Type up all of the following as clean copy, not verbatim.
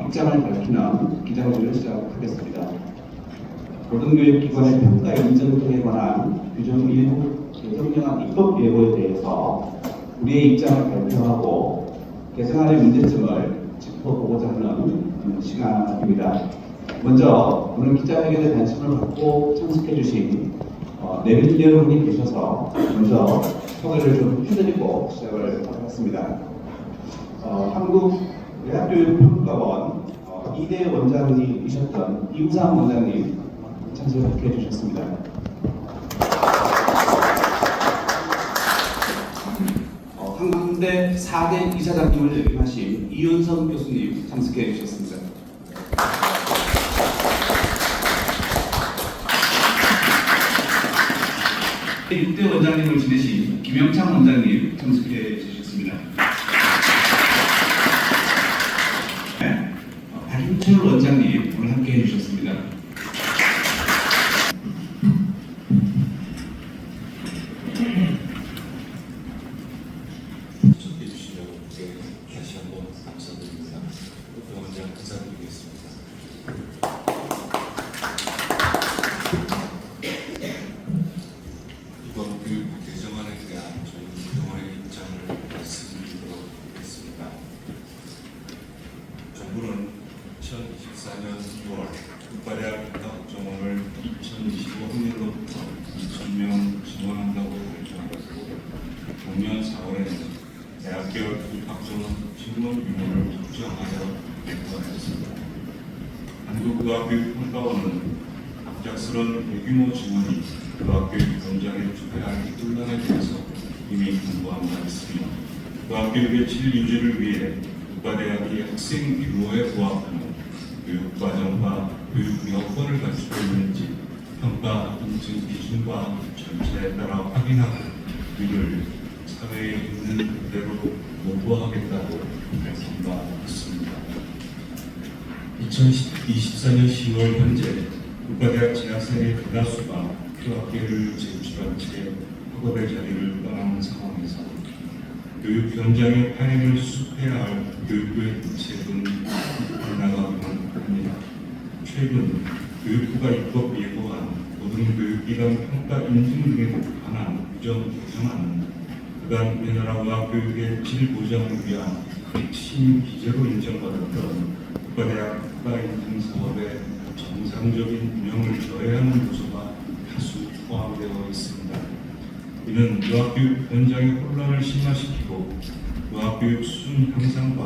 입장을 밝히는 기자회견을 시작하겠습니다. 고등교육기관의 평가 인정 등에 관한 규정 일부 개정령안 입법 예고에 대해서 우리의 입장을 발표하고 개정안의 문제점을 짚어보고자 하는 시간입니다. 먼저 오늘 기자회견에 관심을 갖고 참석해 주신 내빈 여러분이 계셔서 먼저 소개를 좀 해드리고 시작을 하겠습니다. 한국대학교육평가원 2대 원장님이셨던 임상 원장님 참석해 주셨습니다. 한국대 4대 이사장님을 역임하신 이윤성 교수님 참석해 주셨습니다. 육대 원장님을 지내신 김영창 원장님 참석해 주셨습니다. 박인철 원장님 오늘 함께 해주셨습니다. 해주시려고 다시 한번 감사드립니다. 또 원장 감사드리겠습니다. 이번 교육 개정안에 대한 저희 그동안의 입장을 말씀드리도록 하겠습니다. 정부는 2024년 2월 국가대학 입학정원을 2025학년도부터 2,000명 지원한다고 결정하고 작년 4월에는 대학교 입학정원 증원 규모를 확정하여 결정하였습니다. 한국의학교육평가원은 갑작스런 대규모 증원이 의학교육 현장에 초래할 혼란에 대해서 이미 공부한 바 있으며 의학교육의 질 유지를 위해 국가대학이 학생 규모에 부합하는 교육과정과 교육 여건을 갖추고 있는지 평가 인증 기준과 절차에 따라 확인하고 이를 사회에 있는 그대로 보고하겠다고 밝힌 바 있습니다. 2024년 10월 현재 국가대학 재학생의 대다수가 휴학계를 제출한 채 학업의 자리를 떠나는 상황에서 교육 현장의 파행을 수습해야 할 교육부의 대책은 나가기만 합니다. 최근 교육부가 입법 예고한 고등교육기관 평가 인증 등에 관한 규정 개정안은 그간 우리나라 의학교육의 질 보장을 위한 핵심 기제로 인정받았던 국가대학 평가 인증 사업의 정상적인 운영을 저해하는 요소가 다수 포함되어 있습니다. 이는 의학교육 현장의 혼란을 심화시키고 의학교육 수준 향상과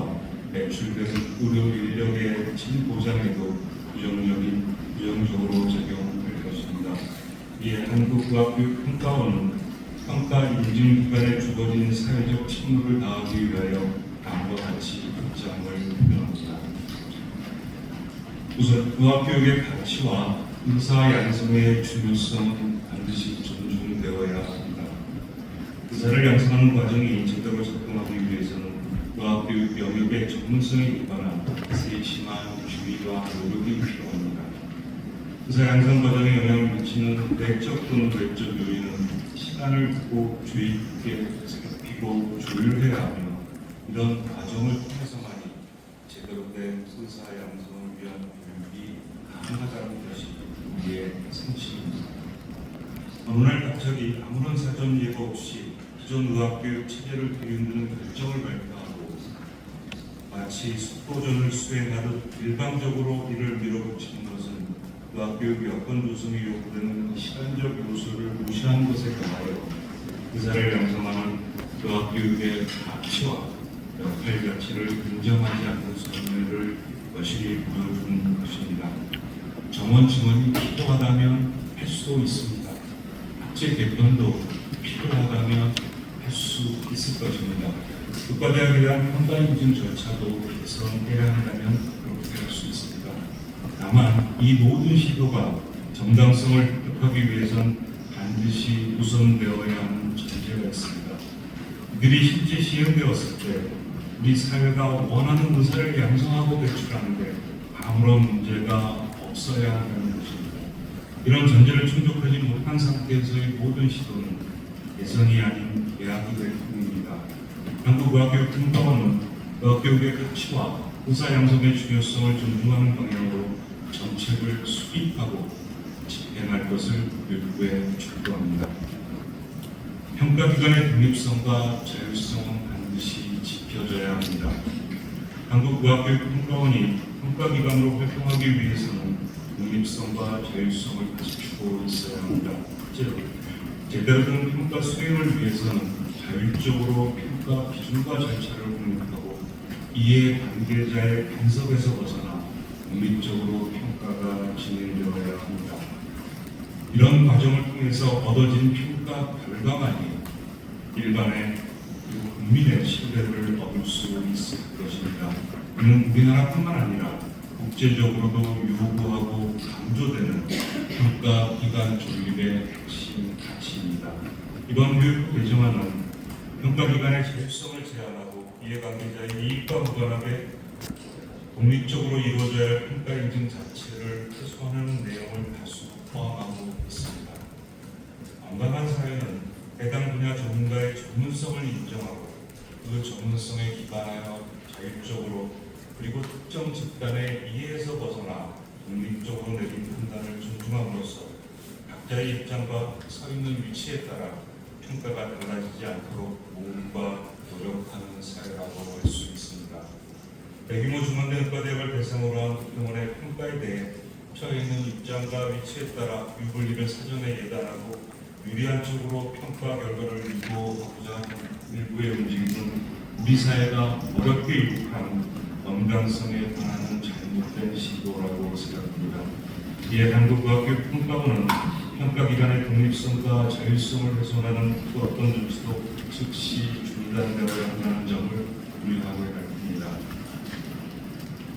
배출되는 의료 인력의 질 보장에도 부정적으로 작용할 것입니다. 이에 한국의학교육평가원은 평가 인증기관에 주어진 사회적 책무를 다하기 위하여 다음과 같이 입장을 표명합니다. 우선 의학교육의 가치와 의사 양성의 중요성은 반드시 존중되어야 합니다. 의사를 양성하는 과정이 제대로 작동하기 위해서는 의학교육 영역의 전문성에 기반한 세심한 주의와 노력이 필요합니다. 의사 양성 과정에 영향을 미치는 내적 또는 외적 요인은 시간을 두고 주의 깊게 살피고 조율해야 하며 이런 과정을 통해서만이 제대로 된 의사 양성을 위한 교육이 가능하다는 것이 우리의 상식입니다. 어느 날 갑자기 아무런 사전 예고 없이 기존 의학교육 체제를 뒤흔드는 결정을 발표하고 마치 속도전을 수행하듯 일방적으로 이를 밀어붙이는 것은 의학교육 여건 조성이 요구되는 시간적 요소를 무시한 것에 더하여 의사를 양성하는 의학교육의 가치와 역할 가치를 인정하지 않는 선례를 여실히 보여주는 것입니다. 정원 증원이 필요하다면 할 수 있습니다. 학제 개편도 필요하다면 할 수 있을 것입니다. 국가대학에 대한 평가 인증 절차도 개선해야 한다면 그렇게 할 수 있습니다. 다만 이 모든 시도가 정당성을 획득하기 위해선 반드시 우선되어야 하는 전제가 있습니다. 이들이 실제 시행되었을 때 우리 사회가 원하는 의사를 양성하고 배출하는데 아무런 문제가 없어야 한다는 것입니다. 이런 전제를 충족하지 못한 상태에서의 모든 시도는 예선이 아닌 예약이 될 뿐입니다. 한국의학교육평가원은 의학교육의 가치와 의사 양성의 중요성을 존중하는 방향으로 정책을 수립하고 집행할 것을 교육부에 촉구합니다. 평가기관의 독립성과 자율성은 반드시 지켜져야 합니다. 한국의학교육평가원이 평가기관으로 활동하기 위해서는 독립성과 자율성을 갖추고 있어야 합니다. 제대로 된 평가 수행을 위해서는 자율적으로 평가 기준과 절차를 공유하고 이해 관계자의 간섭에서 벗어나 독립적으로 평가가 진행되어야 합니다. 이런 과정을 통해서 얻어진 평가 결과만이 일반의 그리고 국민의 신뢰를 얻을 수 있을 것입니다. 이는 우리나라뿐만 아니라 국제적으로도 요구하고 강조되는 평가 기관 조립의 핵심 가치입니다. 이번 교육부 개정안은 평가 기관의 자율성을 제한하고 이해관계자의 이익과 무관하게 독립적으로 이루어져야 할 평가 인증 자체를 해소하는 내용을 다수 포함하고 있습니다. 건강한 사회는 해당 분야 전문가의 전문성을 인정하고 그 전문성에 기반하여 자율적으로 그리고 특정 집단의 이해에서 벗어나 독립적으로 내린 판단을 존중함으로써 각자의 입장과 서 있는 위치에 따라 평가가 달라지지 않도록 모험과 노력하는 사회라고 할 수 있습니다. 대규모 중앙대 의과대학을 대상으로 한 병원의 평가에 대해 처해 있는 입장과 위치에 따라 유불리를 사전에 예단하고 유리한 쪽으로 평가 결과를 유도하고자 하는 일부의 움직임은 우리 사회가 어렵게 이룩한 건강성에 관한 잘못된 시도라고 생각합니다. 이에 한국의학교육평가원은 평가기관의 독립성과 자율성을 훼손하는 그 어떤 조치도 즉시 중단되어야 한다는 점을 우려하고 밝힙니다.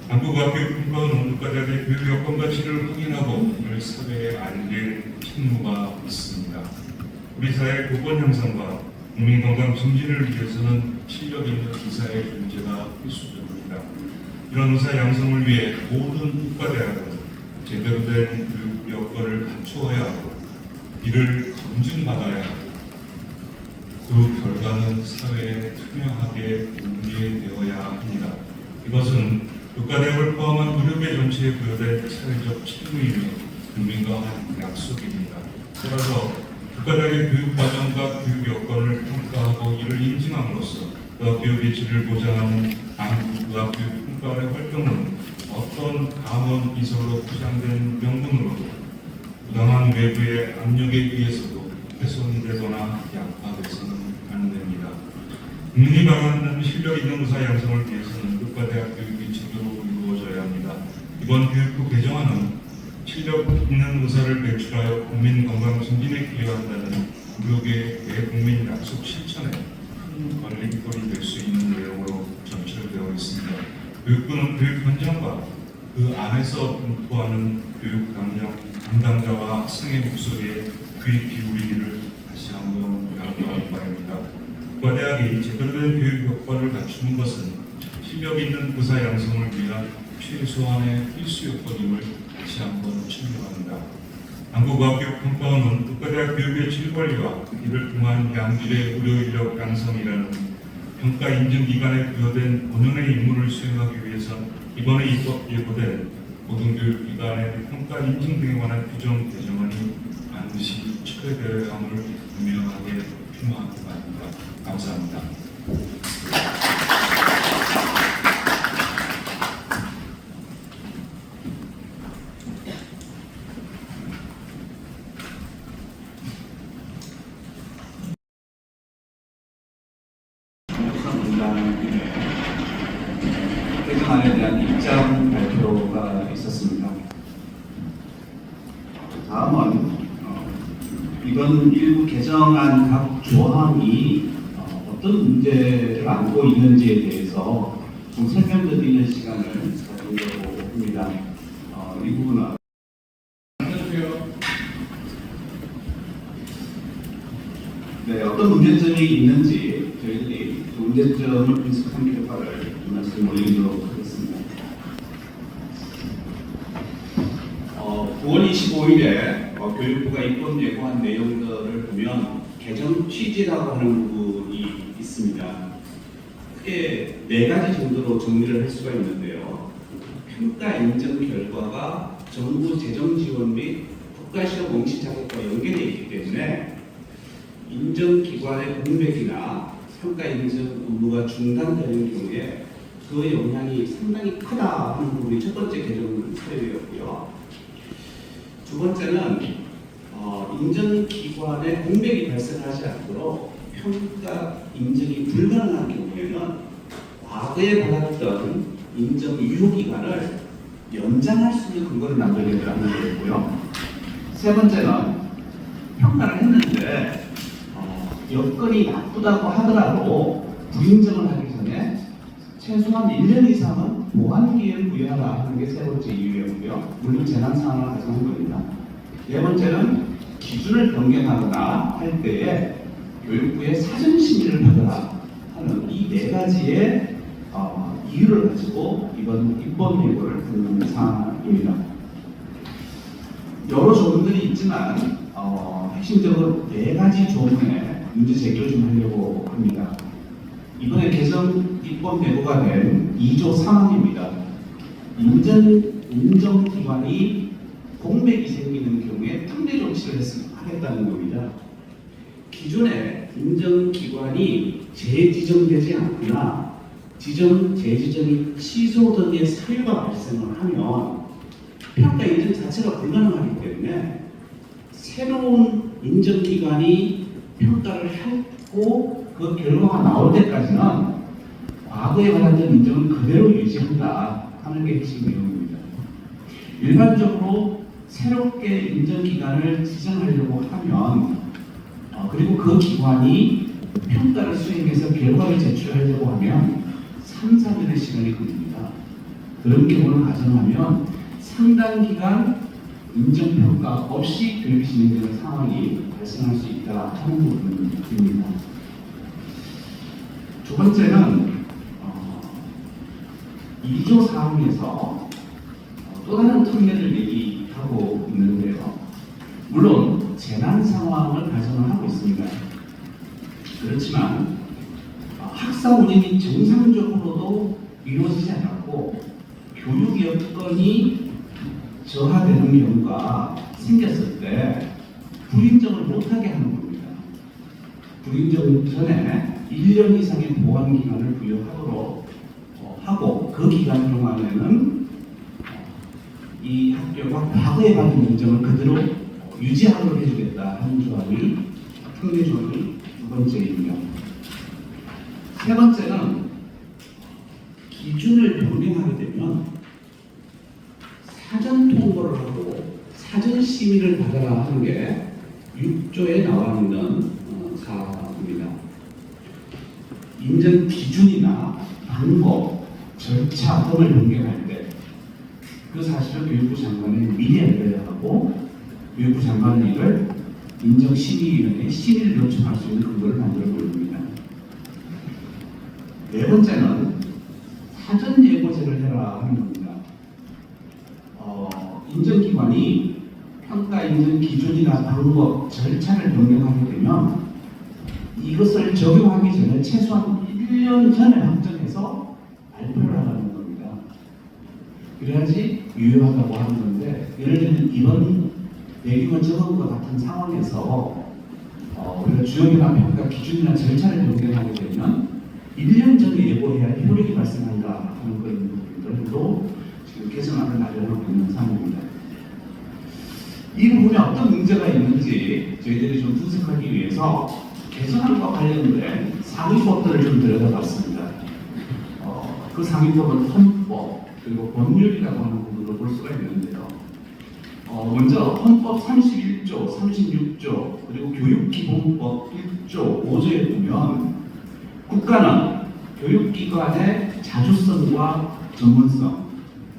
한국의학교육평가원은 의과대학의 교육 여건과 질을 확인하고 이를 사회에 알릴 책무가 있습니다. 우리 사회의 보건 향상과 국민 건강 증진을 위해서는 실력 있는 의사의 존재가 필수적입니다. 이런 의사 양성을 위해 모든 의과대학은 제대로 된 교육 여건을 갖추어야 하고 이를 검증받아야 하고 그 결과는 사회에 투명하게 공개되어야 합니다. 이것은 의과대학을 포함한 의료계 전체에 부여된 사회적 책무이며 국민과 한 약속입니다. 따라서 의과대학의 교육과정과 교육 여건을 평가하고 이를 인증함으로써 의학교육의 질을 보장하는 한국의학교육평가원의 활동은 어떤 감원 이설로 포장된 명분으로도 부당한 외부의 압력에 의해서도 훼손되거나 약화돼서는 안 됩니다. 국민이 바라는 실력 있는 의사 양성을 위해서는 의과대학 교육이 제대로 이루어져야 합니다. 이번 교육부 개정안은 실력 있는 의사를 배출하여 국민 건강 증진에 기여한다는 의료계 대국민 약속 실천에 큰 걸림돌이 될 수 있는 내용으로 전철되어 있습니다. 교육부는 교육 현장과 그 안에서 분포하는 교육 담당자와 학생의 목소리에 귀 기울이기를 다시 한번 요구할 바입니다. 의과대학이 제대로 된 교육 여건을 갖추는 것은 실력 있는 의사 양성을 위한 최소한의 필수 요건임을 다시 한번 충족합니다. 한국의학교육평가원은 의과대학 교육의 질 관리와 이를 통한 양질의 의료 인력 양성이라는 평가 인증 기관에 부여된 본연의 임무를 수행하기 위해서 이번에 입법 예고된 고등교육기관의 평가 인증 등에 관한 규정 개정안이 반드시 철회되어야 함을 분명하게 표명하기 바랍니다. 감사합니다. 개정안에 대한 입장 발표가 있었습니다. 다음은 이번 일부 개정안 각 조항이 어떤 문제를 안고 있는지에 대해서 좀 설명드리는 시간을 가지려고 합니다. 이 부분은 네, 어떤 문제점이 있는지 저희들이 그 문제점을 분석한 결과를 말씀 올리도록 하겠습니다. 9월 25일에 교육부가 입법 예고한 내용들을 보면 개정 취지라고 하는 부분이 있습니다. 크게 네 가지 정도로 정리를 할 수가 있는데요. 평가 인정 결과가 정부 재정 지원 및 국가시험 응시 자격과 연계되어 있기 때문에 인정기관의 공백이나 평가 인정 업무가 중단되는 경우에 그 영향이 상당히 크다 하는 부분이 첫 번째 개정 사유였고요. 두 번째는 인정기관의 공백이 발생하지 않도록 평가 인정이 불가능한 경우에는 과거에 받았던 인정 유효기간을 연장할 수 있는 근거를 만들겠다는 거였고요. 세 번째는 평가를 했는데 여건이 나쁘다고 하더라도 불인정을 하기 전에 최소한 1년 이상은 보완 기회를 부여하라 하는 게 세 번째 이유였고요. 물론 재난 상황을 가정한 겁니다. 네 번째는 기준을 변경하거나 할 때에 교육부의 사전 심의를 받아라 하는 이 네 가지의 이유를 가지고 이번 입법 예고를 듣는 사항입니다. 여러 조문들이 있지만 핵심적으로 네 가지 조문에 문제 제기를 좀 하려고 합니다. 이번에 개정 입법 예고가 된 2조 3항입니다. 인정기관이 공백이 생기는 경우에 특례 조치를 하겠다는 겁니다. 기존에 인정기관이 재지정되지 않거나 재지정이 취소등의 사유가 발생을 하면 평가 인정 자체가 불가능하기 때문에 새로운 인정기관이 평가를 하고 그 결과가 나올 때까지는 과거에 받았던 인정은 그대로 유지한다 하는 게 핵심 내용입니다. 일반적으로 새롭게 인정기관을 지정하려고 하면 그리고 그 기관이 평가를 수행해서 결과를 제출하려고 하면 3, 4년의 시간이 걸립니다. 그런 경우를 가정하면 상당 기간 인정평가 없이 교육이 진행되는 상황이 발생할 수 있다 하는 부분입니다. 두 번째는 2조 사항에서 또 다른 특례를 얘기하고 있는데요. 물론 재난 상황을 가정을 하고 있습니다. 그렇지만 학사 운영이 정상적으로도 이루어지지 않았고 교육 여건이 저하되는 경우가 생겼을 때 불인정을 못하게 하는 겁니다. 불인정 전에 1년 이상의 보완 기간을 부여하도록 하고 그 기간 동안에는 이 학교가 과거에 받은 인정을 그대로 유지하도록 해주겠다 하는 조항이 특례 조항이 두 번째입니다. 세 번째는 기준을 변경하게 되면 사전 통보를 하고 사전 심의를 받아라 하는 게 6조에 나와 있는 사항입니다. 인정 기준이나 방법, 절차 등을 변경할 때 그 사실을 교육부 장관이 미리 알려야 하고 교육부 장관은 이를 인정심의위원회에 심의를 요청할 수 있는 근거를 만들어 보입니다. 네 번째는 사전 예고제를 해라 하는 겁니다. 인정기관이 평가 인정 기준이나 방법, 절차를 변경하게 되면 이것을 적용하기 전에 최소한 1년 전에 확정해서 발표를 하라는 겁니다. 그래야지 유효하다고 하는 건데, 예를 들면 이번 내규가 적은 것 같은 상황에서 우리가 주역이나 평가 기준이나 절차를 변경하게 되면 1년 전에 예고해야 효력이 발생한다 하는 그런 부분들도 지금 개정안을 마련하고 있는 상황입니다. 이 부분에 어떤 문제가 있는지 저희들이 좀 분석하기 위해서 개정안과 관련된 상위법들을 좀 들여다봤습니다. 그 상위법은 헌법 그리고 법률이라고 하는 부분을 볼 수가 있는데요. 먼저 헌법 31조, 36조 그리고 교육기본법 1조, 5조에 보면 국가는 교육기관의 자주성과 전문성,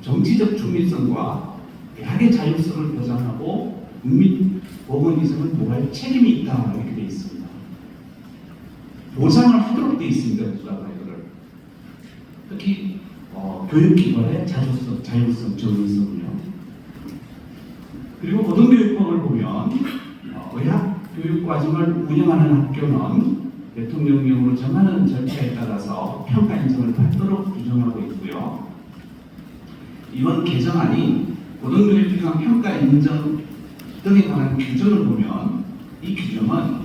정치적 중립성과 대학의 자율성을 보장하고 국민 보건 이상을 보호할 책임이 있다 이렇게 되어 있습니다. 보장을 하도록 되어 있습니다. 국가가 이거를 특히 교육기관의 자주성, 자율성, 전문성을요. 그리고 고등교육법을 보면 의학 교육 과정을 운영하는 학교는 대통령령으로 정하는 절차에 따라서 평가 인정을 받도록 규정하고 있고요. 이번 개정안이 고등교육기관 평가 인정 등에 관한 규정을 보면 이 규정은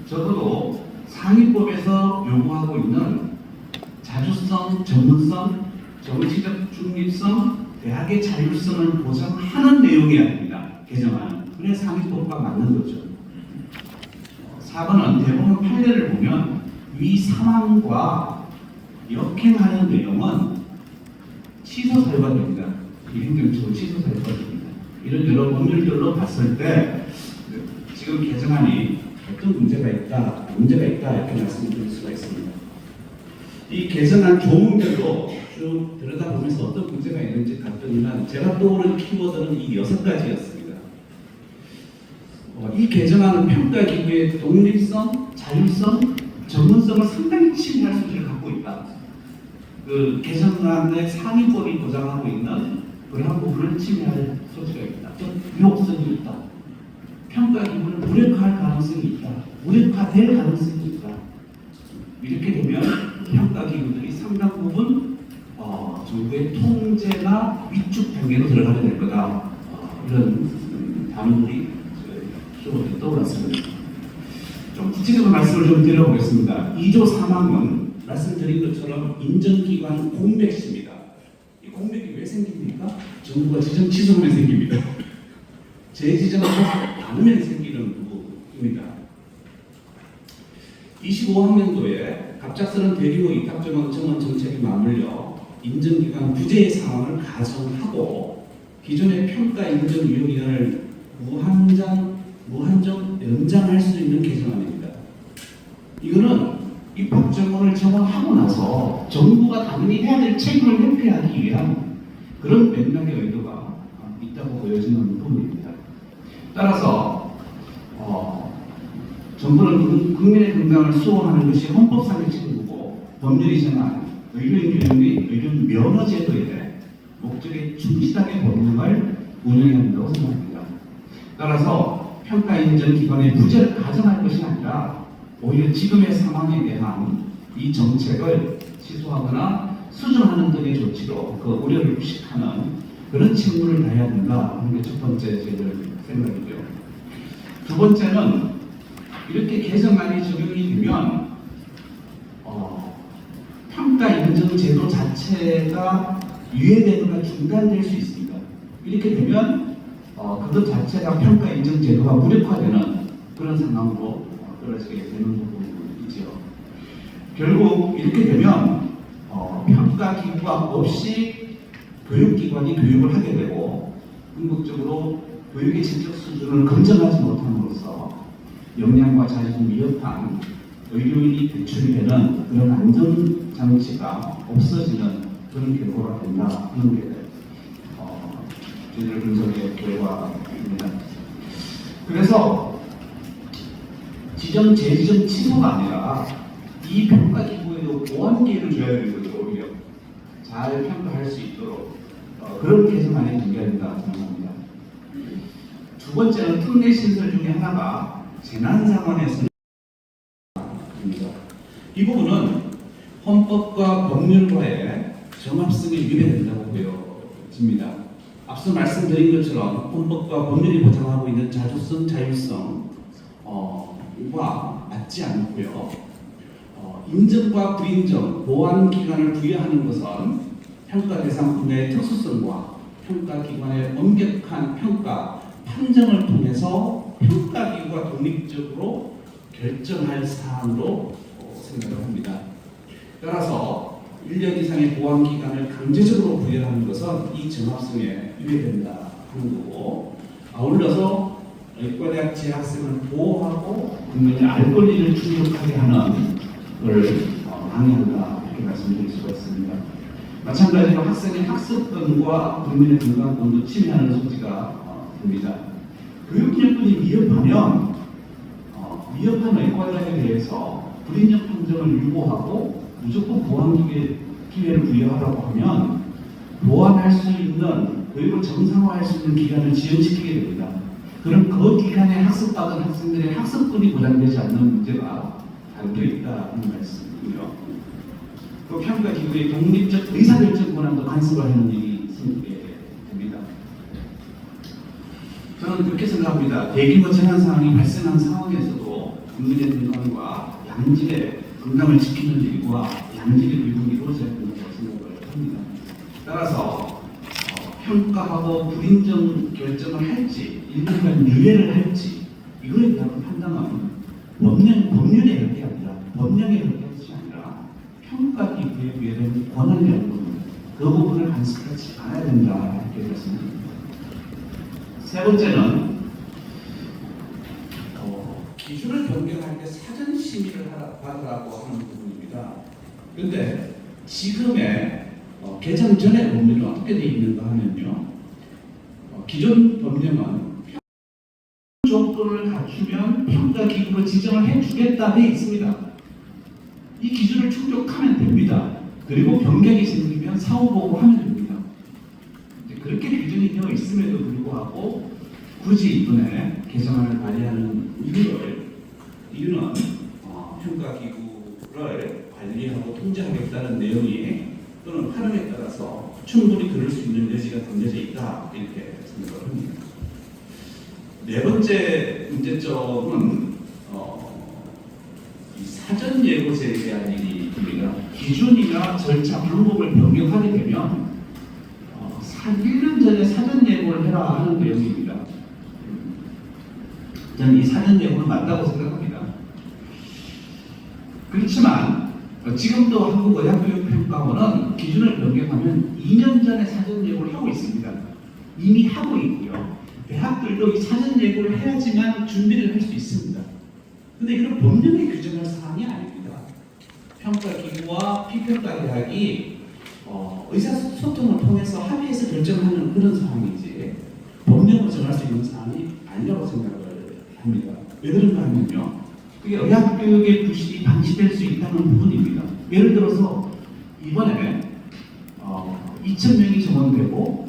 적어도 상위법에서 요구하고 있는 자주성, 전문성, 정치적 중립성, 대학의 자율성을 보장하는 내용이어야 됩니다. 개정안은. 그래 상위법과 맞는 거죠. 4번은 대법원 판례를 보면 위 사망과 역행하는 내용은 취소 사유가 됩니다. 이 행정처분 취소 사유가 됩니다. 이런 여러 법률들로 봤을 때 지금 개정안이 어떤 문제가 있다 이렇게 말씀드릴 수가 있습니다. 이 개정안 조문별로 쭉 들여다보면서 어떤 문제가 있는지 봤더니만 제가 떠오른 키워드는 이 6가지였습니다. 이 개정안은 평가기구의 독립성, 자율성, 전문성을 상당히 침해할 소지를 갖고 있다. 그 개정안의 상위법이 보장하고 있는 그러한 부분을 침해할 소지가 있다. 또 위협성이 있다. 평가기구를 무력화할 가능성이 있다. 무력화될 가능성이 있다. 이렇게 되면 평가기구들이 상당 부분 정부의 통제나 위축 단계로 들어가게 될 거다. 이런 단어들이 좀 떠올랐습니다. 좀 구체적으로 말씀을 좀 드려보겠습니다. 2조 3항은 말씀드린 것처럼 인정기관 공백시입니다. 이 공백이 왜 생깁니까? 정부가 지정 취소하면 생깁니다. 재지정을 하지 않으면 생기는 부분입니다. 25학년도에 갑작스런 대규모 입학 정원 정책이 맞물려 인정기관 부재의 상황을 가정하고 기존의 평가 인정위원회를 무한정 연장할 수 있는 개정안입니다. 이거는 입학 정원을 정원하고 나서 정부가 당연히 해야 될 책임을 회피하기 위한 그런 맥락의 의도가 있다고 보여지는 부분입니다. 따라서 정부는 국민의 건강을 수호하는 것이 헌법상의 책임이고 법률이 정한 의료인 교육 및 의료인 면허 제도에 목적에 충실하게 법령을 운영해야 한다고 생각합니다. 따라서 평가 인정 기관의 부재를 가정할 것이 아니라 오히려 지금의 상황에 대한 이 정책을 취소하거나 수정하는 등의 조치로 그 우려를 부식하는 그런 책무를 다해야 된다 하는 게 첫 번째 제 생각이고요. 두 번째는 이렇게 개정안이 적용이 되면 평가 인정 제도 자체가 유예되거나 중단될 수 있습니다. 이렇게 되면 그것 자체가 평가 인정 제도가 무력화되는 그런 상황으로 떨어지게 되는 부분이죠. 결국 이렇게 되면 평가 기구가 없이 교육기관이 교육을 하게 되고 궁극적으로 교육의 질적 수준을 검증하지 못함으로써 역량과 자질을 위협한 의료인이 배출되는 그런 안전장치가 없어지는 그런 결과가 된다 하는 게 저희들 분석의 결과입니다. 그래서 지정, 재지정 취소가 아니라 이 평가기구에도 보완 기회를 줘야 되는 거죠. 오히려 잘 평가할 수 있도록 그런 개정안이 준비된다 생각합니다. 두 번째는 특례 신설 중에 하나가 재난 상황에서 이 부분은 헌법과 법률과의 정합성에 위배된다고 보여집니다. 앞서 말씀드린 것처럼 헌법과 법률이 보장하고 있는 자주성, 자율성과 맞지 않고요. 인정과 불인정, 보완기관을 부여하는 것은 평가 대상 분야의 특수성과 평가기관의 엄격한 평가, 판정을 통해서 평가기구가 독립적으로 결정할 사안으로 생각을 합니다. 따라서 1년 이상의 보완기간을 강제적으로 부여하는 것은 이 정합성에 위배된다 하는 거고, 아울러서 의과대학 재학생을 보호하고 국민의 알 권리를 충족하게 하는 걸 방해한다 이렇게 말씀드릴 수가 있습니다. 마찬가지로 학생의 학습권과 국민의 건강권도 침해하는 소지가 됩니다. 교육기획권이 위협하면 위협한 의과대학에 대해서 불인정 판정을 유보하고 무조건 보완 기회를 부여하라고 하면 보완할 수 있는 교육을 정상화할 수 있는 기간을 지연시키게 됩니다. 그럼 그 기간에 학습받은 학생들의 학습권이 보장되지 않는 문제가 담겨 있다는 말씀이고요. 또 평가기구의 독립적 의사결정 권한도 간섭을 하는 일이 생기게 됩니다. 저는 그렇게 생각합니다. 대규모 재난 상황이 발생한 상황에서도 국민의 건강과 양질의 건강을 지키는 일과 양질의 교육이 이루어져야 된다고 생각을 합니다. 따라서 평가하고 불인정 결정을 할지 일부간 유예를 할지 이거에 대한 판단은 법률에 할 게 아니라 법령에 할 것이 아니라 평가기구에 부여된 권한이라는 그 부분을 간섭하지 않아야 된다 이렇게 말씀드립니다. 세 번째는 기준을 변경할 때 사전 심의를 받으라고 하는 부분입니다. 그런데 지금의 개정 전의 법률은 어떻게 되어 있는가 하면요. 기존 법령은 조건을 갖추면 평가기구로 지정을 해주겠다 되어 있습니다. 이 기준을 충족하면 됩니다. 그리고 변경이 생기면 사후보고하면 됩니다. 그렇게 규정이 되어 있음에도 불구하고 굳이 이번에 개정안을 발의하는 이유는 평가기구를 관리하고 통제하겠다는 내용이 또는 활용에 따라서 충분히 그럴 수 있는 여지가 담겨져 있다 이렇게 생각을 합니다. 네 번째 문제점은 이 사전 예고제에 대한 일입니다. 기준이나 절차 방법을 변경하게 되면 1년 전에 사전 예고를 해라 하는 내용입니다. 저는 이 사전 예고는 맞다고 생각합니다. 그렇지만 지금도 한국의학교육평가원은 기준을 변경하면 2년 전에 사전 예고를 하고 있습니다. 이미 하고 있고요. 대학들도 이 사전 예고를 해야지만 준비를 할 수 있습니다. 그런데 이건 법령에 규정할 사항이 아닙니다. 평가기구와 피평가대학이 의사소통을 통해서 합의해서 결정하는 그런 사항이지 법령으로 정할 수 있는 사항이 아니라고 생각을 합니다. 왜 그런가 하면요. 그게 의학교육의 부실이 방치될 수 있다는 부분입니다. 예를 들어서 이번에 2,000명이 정원되고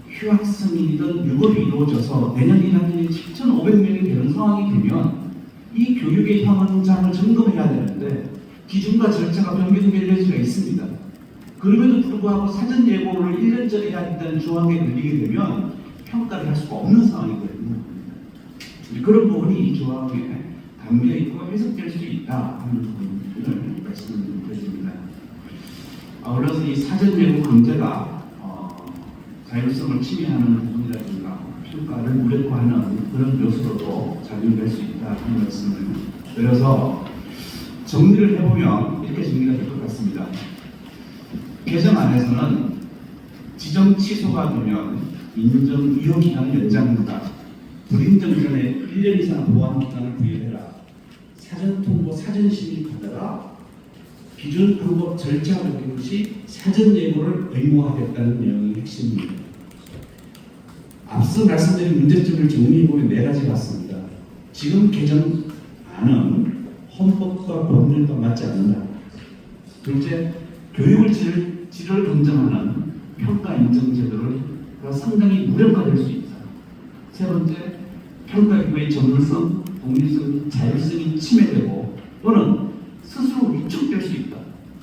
휴학생이든 유급이 이루어져서 내년 1학년이 7,500명이 되는 상황이 되면 이 교육의 현장을 점검해야 되는데 기준과 절차가 변경될 여지가 있습니다. 그럼에도 불구하고 사전 예고를 1년 전에 해야 된다는 조항에 걸리게 되면 평가를 할 수가 없는 상황이거든요. 그런 부분이 이 조항에 담겨 있고 해석될 수 있다 하는 부분을 말씀드립니다. 아울러서 이 사전 예고 강제가 자율성을 침해하는 부분이라든가 평가를 무력화하는 그런 요소로도 작용될 수 있다 하는 말씀을 드려서 정리를 해보면 이렇게 정리가 될 것 같습니다. 개정안에서는 지정 취소가 되면 인정 유효 기간을 연장한다. 불인정 전에 1년 이상 보완 기간을 부여해라. 사전 통보 사전 심의 받아라. 기준 방법 절차 변경 시 사전 예고를 의무화하겠다는 내용이 핵심입니다. 앞서 말씀드린 문제점을 정리해보면 네 가지 같습니다. 지금 개정안은 헌법과 법률과 맞지 않는다. 둘째, 교육을 질을 검증하는 평가 인정 제도가 상당히 무력화될 수 있다. 세 번째, 평가기구의 전문성, 독립성, 자율성이 침해되고 또는 스스로 위축될 수 있다.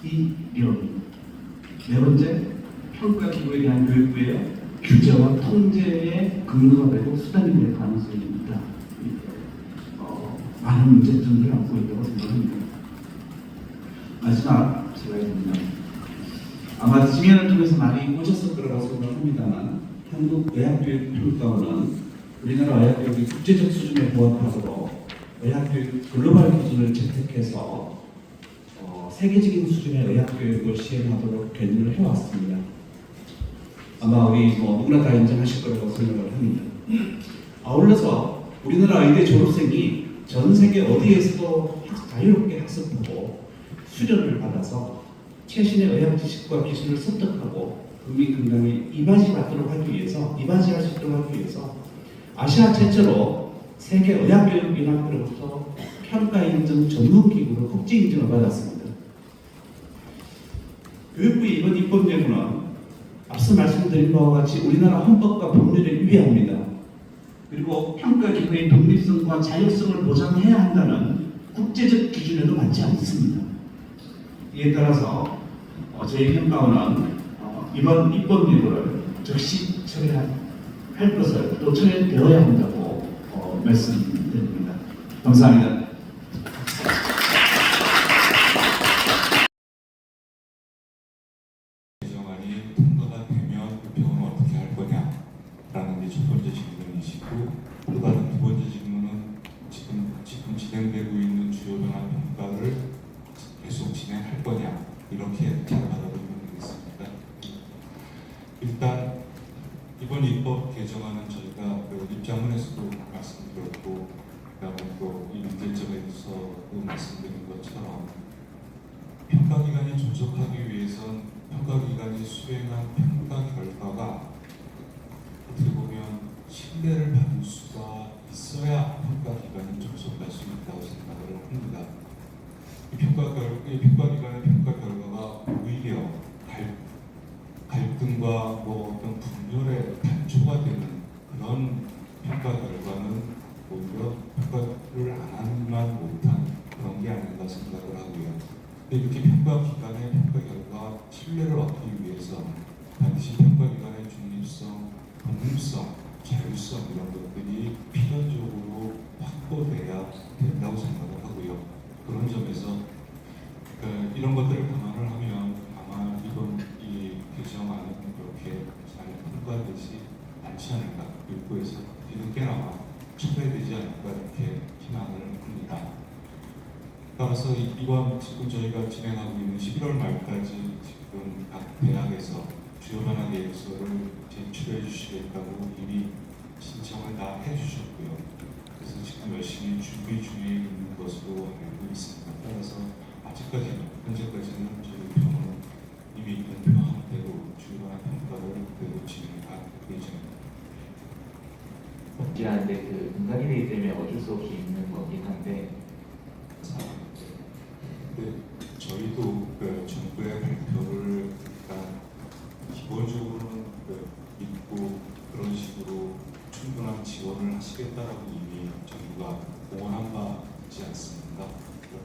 이 내용입니다. 네 번째, 평가기구에 대한 교육부의 규제와 통제의 근거가 되고 수단이 될 가능성이 있다. 많은 문제점들을 안고 있다고 생각합니다. 마지막 슬라이드입니다. 아마 지면을 통해서 많이 보셨을 거라고 생각합니다만 한국의학교육평가원은 우리나라 의학교육이 국제적 수준에 부합하도록 의학교육 글로벌 기준을 채택해서 세계적인 수준의 의학교육을 시행하도록 견인을 해왔습니다. 아마 우리 누구나 다 인정하실 거라고 생각을 합니다. 아울러서 우리나라 의대 졸업생이 전 세계 어디에서도 자유롭게 학습하고 수련을 받아서 최신의 의학 지식과 기술을 습득하고 국민 건강에 이바지할 수 있도록 하기 위해서 아시아 최초로 세계 의학교육연합회로부터 평가 인정 전문기구로 국제 인정을 받았습니다. 교육부의 이번 입법 예고는 앞서 말씀드린 바와 같이 우리나라 헌법과 법률에 위배합니다. 그리고 평가기구의 독립성과 자율성을 보장해야 한다는 국제적 기준에도 맞지 않습니다. 이에 따라서 저희 평가원은 이번 입법 예고를 즉시 처리할 것을 또 처리되어야 한다고 말씀드립니다. 감사합니다. 개정안이 통과가 되면 그 병은 어떻게 할 거냐라는 게 첫 번째 질문이시고, 또 다른 두 번째 질문은 지금 진행되고 있는 주요 병안 평가를 계속 진행할 거냐, 이렇게 잘 받아들이면 되겠습니다. 일단 이번 입법 개정안은 저희가 그 입장문에서도 말씀드렸고, 그다음에 또 이 문제점에서도 말씀드린 것처럼 평가 기관이 존속하기 위해선 평가 기관이 수행한 평가 결과가 어떻게 보면 신뢰를 받을 수가 있어야 평가 기관이 존속할 수 있다고 생각을 합니다. 이 평가 기관의 평가 결과가 오히려 갈등과 어떤 분열의 단초가 되는 그런 평가 결과는 오히려 평가를 안 하지만 못한 그런 게 아닌가 생각을 하고요. 이렇게 평가기관의 평가 결과 신뢰를 얻기 위해서 반드시 평가기관의 중립성, 독립성, 자율성 이런 것들이 필연적으로 확보돼야 된다고 생각을 하고요. 그런 점에서 이런 것들을 감안을 하면 아마 이번 이 개정안은 그렇게 잘 통과되지 않지 않을까, 일부에서 뒤늦게나마 처리되지 않을까 이렇게 희망을 합니다. 따라서 이번 지금 저희가 진행하고 있는 11월 말까지 지금 각 대학에서 주요 변화 계획서를 제출해 주시겠다고 이미 신청을 다 해주셨고요. 그래서 지금 열심히 준비 중에 있는 것으로 알고 있습니다. 따라서 현재까지는 저희 병원은 이미 있는 병원대로 주요 변화 평가를 그대로 진행할 예정입니다. 없지않은데 그 인간이 되기 때문에 어쩔 수 없이 있는 거긴 한데. 저희도 정부의 발표를 기본적으로는 믿고 그런 식으로 충분한 지원을 하시겠다라고 이미 정부가 공언한 바 있지 않습니까?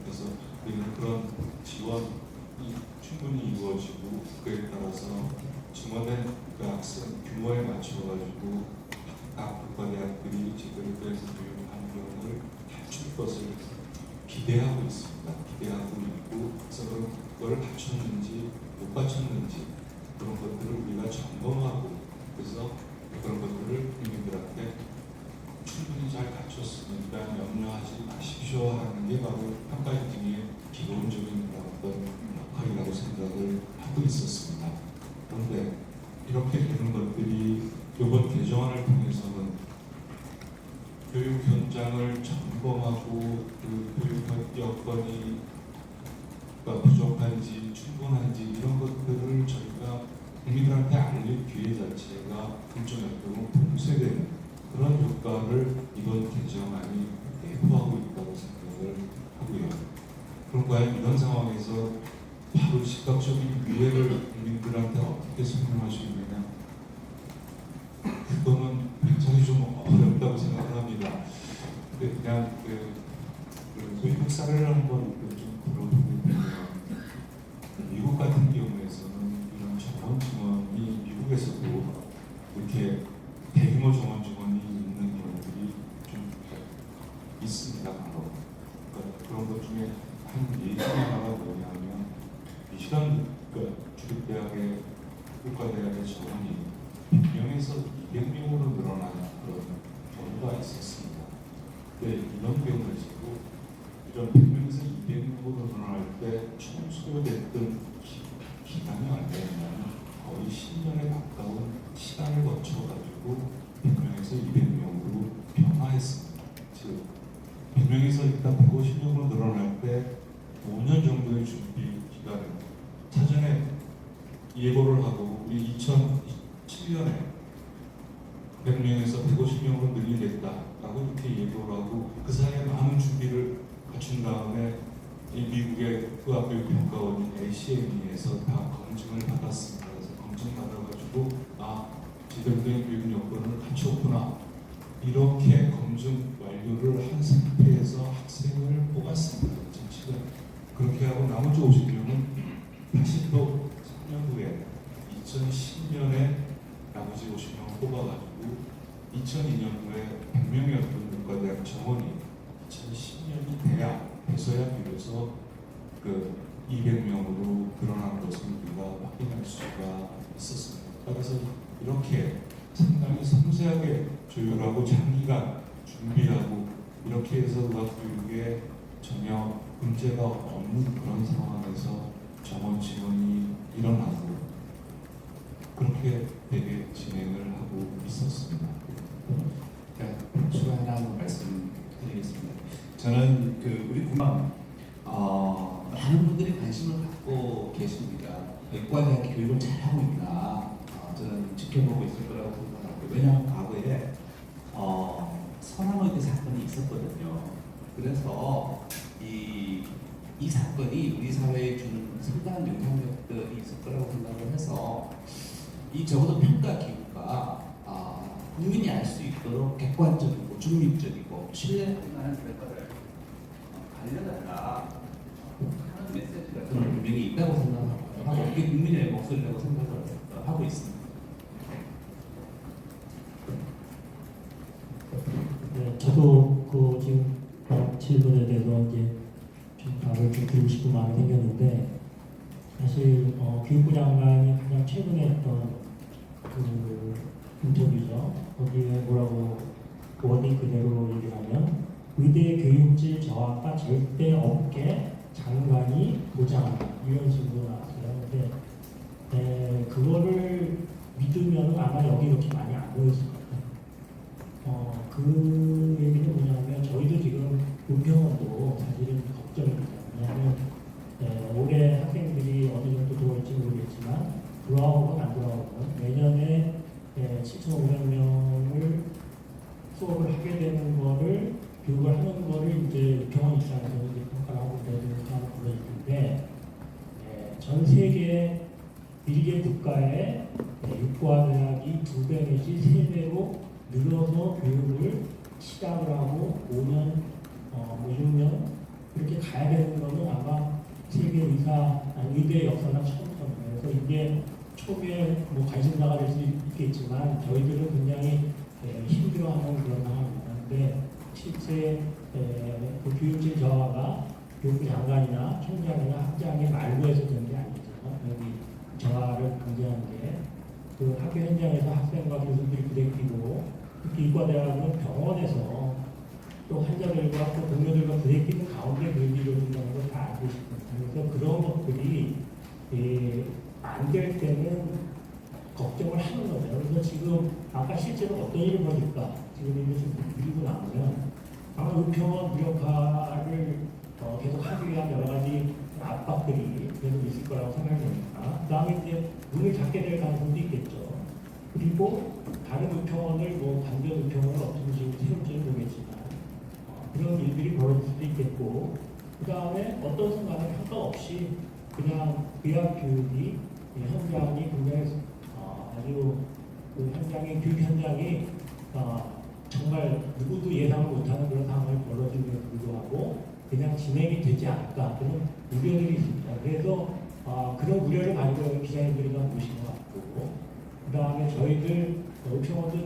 그래서 우리는 그런 지원이 충분히 이루어지고 그에 따라서 증원된 학생 규모에 맞춰가지고 각 국가대학들이 제대로 돼서 교육 환경을 갖출 것을 기대하고 있습니다. 기대하고 있고, 그래서 그걸 갖췄는지 못 갖췄는지 그런 것들을 우리가 점검하고, 그래서 그런 것들을 국민들한테 충분히 잘 갖췄으니까 염려하지 마십시오 하는 게 바로 평가 인증의 기본적인 어떤 역할이라고 생각을 하고 있었습니다. 그런데 이렇게 되는 것들이 이번 개정안을 통해서는 교육 현장을 점검하고 그 교육 여건이 부족한지 충분한지 이런 것들을 저희가 국민들한테 알릴 기회 자체가 일종의 봉쇄되는 그런 효과를 이번 개정안이 내부하고 있다고 생각을 하고요. 그럼 과연 이런 상황에서 바로 시각적인 유해를 국민들한테 어떻게 설명할 수 있느냐? 그거는 굉장히 좀 어렵다고 생각을 합니다. 근데 그냥 미국 사례를 한번 좀 들어보면 미국 같은 경우에서는 이런 정원 증원이 미국에서도 이렇게 대규모 정원 증원이 있는 경우들이 좀 있습니다. 바로 그런 것 중에 한 예시 하나가 뭐냐면 미시간 주립대학의 국가대학의 정원이 100명에서 200명으로 늘어나는 그런 경우가 있었습니다. 근데 이런 경우를 지고 이런 100명에서 200명으로 늘어날 때 총 소요됐던 기간이 얼마였냐면 거의 10년에 가까운 시간을 거쳐가지고 100명에서 200명으로 변화했습니다. 즉 100명에서 일단 150명으로 늘어날 때 5년 정도의 준비 기간을 사전에 예고를 하고 우리 2007년에 100명에서 150명으로 늘리겠다라고 이렇게 예고를 하고 그 사이에 많은 준비를 갖춘 다음에 이 미국의 의학교육평가원인 ACME에서 다 검증을 받았습니다. 그래서 검증 받아가지고 제대로 된 교육 여건을 갖췄구나. 이렇게 검증 완료를 한 상태에서 학생을 뽑았습니다. 정치가 그렇게 하고 나머지 50명은 다시 또 3년 후에 2010년에 나머지 50명을 뽑아가지고 2002년 후에 100명이었던 문과대학 정원이 2010년이 돼야 비로소 그 200명으로 늘어난 것을 우리가 확인할 수가 있었습니다. 그래서 이렇게 상당히 섬세하게 조율하고 장기간 준비하고 이렇게 해서 의학교육에 전혀 문제가 없는 그런 상황에서 정원 지원이 일어나고 그렇게 되게 진행을 하고 있었습니다. 추가 하나 말씀드리겠습니다. 저는 우리 국방 많은 분들이 관심을 갖고 계십니다. 의과대학 교육을 잘하고 있나 저는 지켜보고 있을 거라고 생각하고 왜냐하면 과거에 서남의대 사건이 있었거든요. 그래서 이 사건이 우리 사회에 주는 상당한 영향력들이 있을 거라고 생각을 해서 이 적어도 평가 기구가 국민이 알 수 있도록 객관적이고 중립적이고 신뢰할 만한 결과를 알려달라 하는 메시지가 저는 분명히 있다고 생각하고 이게 국민의 목소리라고 생각을 하고 있습니다. 네, 저도 지금 질문에 대해서 이제 좀 답을 좀 드리고 싶은 마음이 생겼는데 사실 교육부 장관이 가장 최근에 했던 인터뷰죠. 거기에 뭐라고 워딩 그대로 얘기를 하면 의대 교육질 저하가 절대 없게 장관이 보장한다 이런 식으로 나왔어요. 근데 그거를 믿으면 아마 여기 이렇게 많이 안 모였을 것 같아요. 그 얘기는 뭐냐면 저희도 지금 은평원도 사실은 걱정입니다. 왜냐하면 올해 학생들이 어느 정도 들어올지 모르겠지만 돌아오건 안 돌아오건 내년에 7,500명을 수업을 하게 되는 거를 교육을 하는 거를 이제 병원 입장에서는 이제 평가를 하고 그래야 되는 상황을 벌어지는데 전 세계 일개 국가의 육과대학이 2배 내지 3배로 늘어서 교육을 시작을 하고 5년, 6년 이렇게 가야 되는 거는 아마 세계 의대 역사상 처음입니다. 그래서 이게 초기에 관심사가 될 수 있겠지만 저희들은 굉장히 힘들어하는 그런 상황입니다. 근데 실제 그 교육질 저하가 교육부 장관이나 총장이나 학장의 말고에서 되는 게 아니죠. 여기 저하를 강제하는 게 그 학교 현장에서 학생과 교수들이 부대끼고 특히 이과대학은 병원에서 또 환자들과 또 동료들과 부대끼는 가운데 교육이 이루어진다는 걸 다 알고 있습니다. 그래서 그런 것들이 안 될 때는 걱정을 하는 거죠. 그래서 지금 아까 실제로 어떤 일이 벌어질까 지금 이거 좀 밀고 나오면 아마 의평원 무력화를 계속 하기 위한 여러 가지 압박들이 계속 있을 거라고 생각됩니다. 그 다음에 이제 문을 닫게 될 가능성도 있겠죠. 그리고 다른 의평원을 반대 의평원을 어떤 식으로 세울지는 모르겠지만 그런 일들이 벌어질 수도 있겠고 그 다음에 어떤 순간에 평가 없이 그냥 의학 교육이 현장이 굉장히 아주 그 현장의 교육 현장이 정말 누구도 예상을 못하는 그런 상황이 벌어짐에도 불구하고 그냥 진행이 되지 않을까 그런 우려들이 있습니다. 그래서 그런 우려를 가지고 기자님들이 모신 것 같고 그 다음에 저희들 의평원도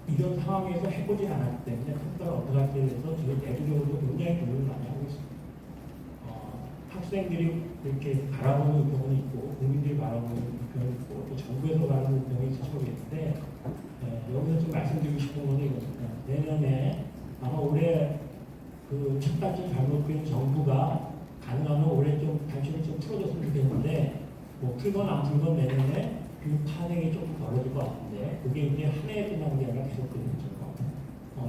이런 상황에서 해보지 않았기 때문에 평가를 어떻게 할지에 대해서 저희 내부적으로 굉장히 고민을 많이 하고 있습니다. 학생들이 이렇게 바라보는 의평원이 있고 국민들이 바라보는 의평원이 있고 또 정부에서 바라보는 의평원이 있을지 모르겠는데 여기서 좀 말씀드리고 싶은 건 이것입니다. 내년에 아마 올해 그 첫 단추 잘못된 정부가 가능하면 올해 좀 단추를 좀 풀어줬으면 좋겠는데 풀건 안 풀건 내년에 교육 탄핵이 조금 벌어질 것 같은데 그게 이제 한 해에 끝나는 게 아니라 계속 되겠죠.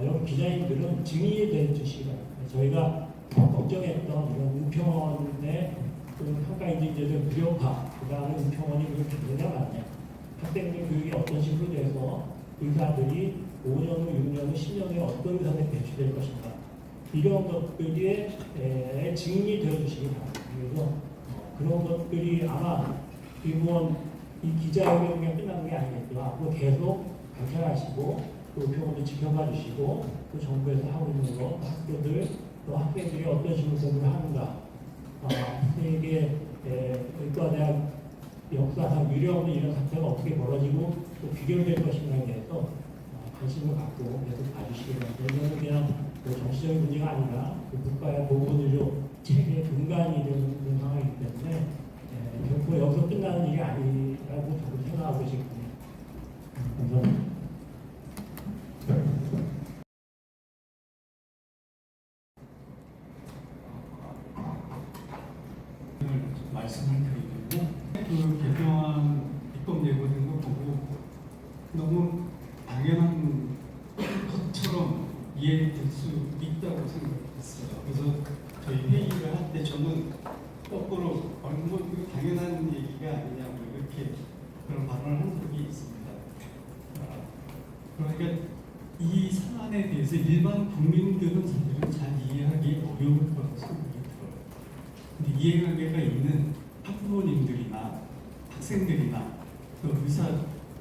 여러분 기자님들은 증인이 될 주시기 바랍니다. 저희가 걱정했던 이런 의평원의 그 평가 인증제도의 무력화, 그 다음에 의평원이 그렇게 되냐 마냐, 학생들 교육이 어떤 식으로 돼서 의사들이 5년 후, 6년 후, 10년 후에 어떤 의사들이 배출될 것인가 이런 것들의 증인이 되어주시기 바랍니다. 그래서 그런 것들이 아마 이번 이 기자회견이 끝나는 게 아니겠죠. 앞으로 계속 관찰하시고 또 병원도 지켜봐 주시고 또 정부에서 하고 있는 거 학교들 또 학생들이 어떤 식으로 공부를 하는가 학생에게 의과대학 역사상 유령 이런 사태가 어떻게 벌어지고 또 귀결될 것인가에 대해서 관심을 갖고 계속 봐주시기 바랍니다. 이거는 그냥 정치적인 문제가 아니라 국가의 보건의료 체계의 근간이 되는 상황이기 때문에 결코 여기서 끝나는 일이 아니라고 저도 생각하고 있습니다. 감사합니다. 말씀을 드리고 그 개정안 입법 예고된 거 보고 너무 당연한 것처럼 이해될 수 있다고 생각했어요. 그래서 저희 회의를 할 때 저는 거꾸로 뭐 당연한 얘기가 아니냐고 이렇게 그런 발언을 한 적이 있습니다. 그러니까 이 사안에 대해서 일반 국민들은 사실은 잘 이해하기 어려울 거라고 생각이 들어요. 근데 이해관계가 있는 학부모님들이나 학생들이나 또 의사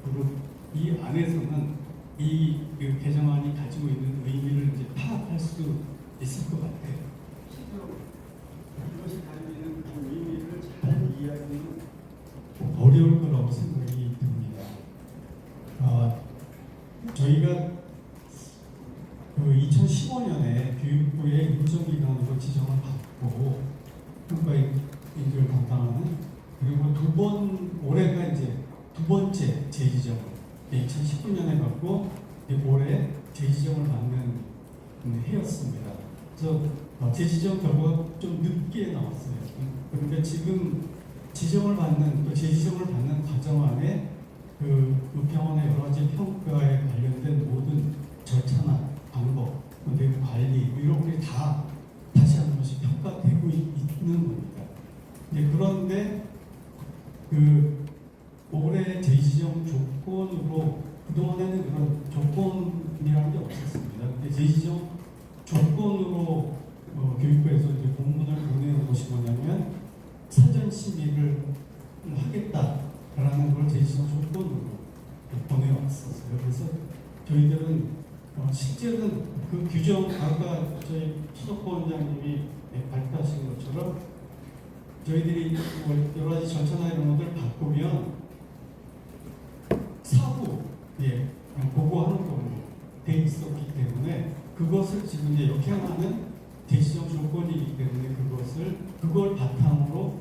그룹 이 안에서는 이 개정안이 가지고 있는 의미를 이제 파악할 수 있을 것 같아요. 실제로 이것이 가지고 있는 그 의미를 잘 이해하기는 어려울 거라고 생각이 듭니다. 저희가 그 2015년에 교육부의 인정기관으로 지정을 받고 평가인을 담당하는 그리고 올해가 이제 두 번째 재지정을 2019년에 받고 올해 재지정을 받는 해였습니다. 그래서 재지정 결과가 좀 늦게 나왔어요. 그러니까 지금 지정을 받는 또 재지정을 받는 과정 안에 그 병원의 여러 가지 평가에 관련된 모든 절차나 방법, 그리고 관리 이런 것들이 다 다시 한 번씩 평가되고 있는 겁니다. 그런데 그 올해 재지정 조건으로 그동안에는 그런 조건이라는 게 없었습니다. 근데 재지정 조건으로 교육부에서 이제 공문을 보내는 것이 뭐냐면 사전 심의를 하겠다라는 걸 재지정 조건으로 보내왔었어요. 그래서 저희들은 실제로는 그 규정 아까 저희 수석부 원장님이 발표하신 것처럼 저희들이 여러 가지 절차나 이런 것들 바꾸면 사후 보고하는 걸로 돼 있었기 때문에 그것을 지금 이제 역행하는 재지정 조건이기 때문에 그걸 바탕으로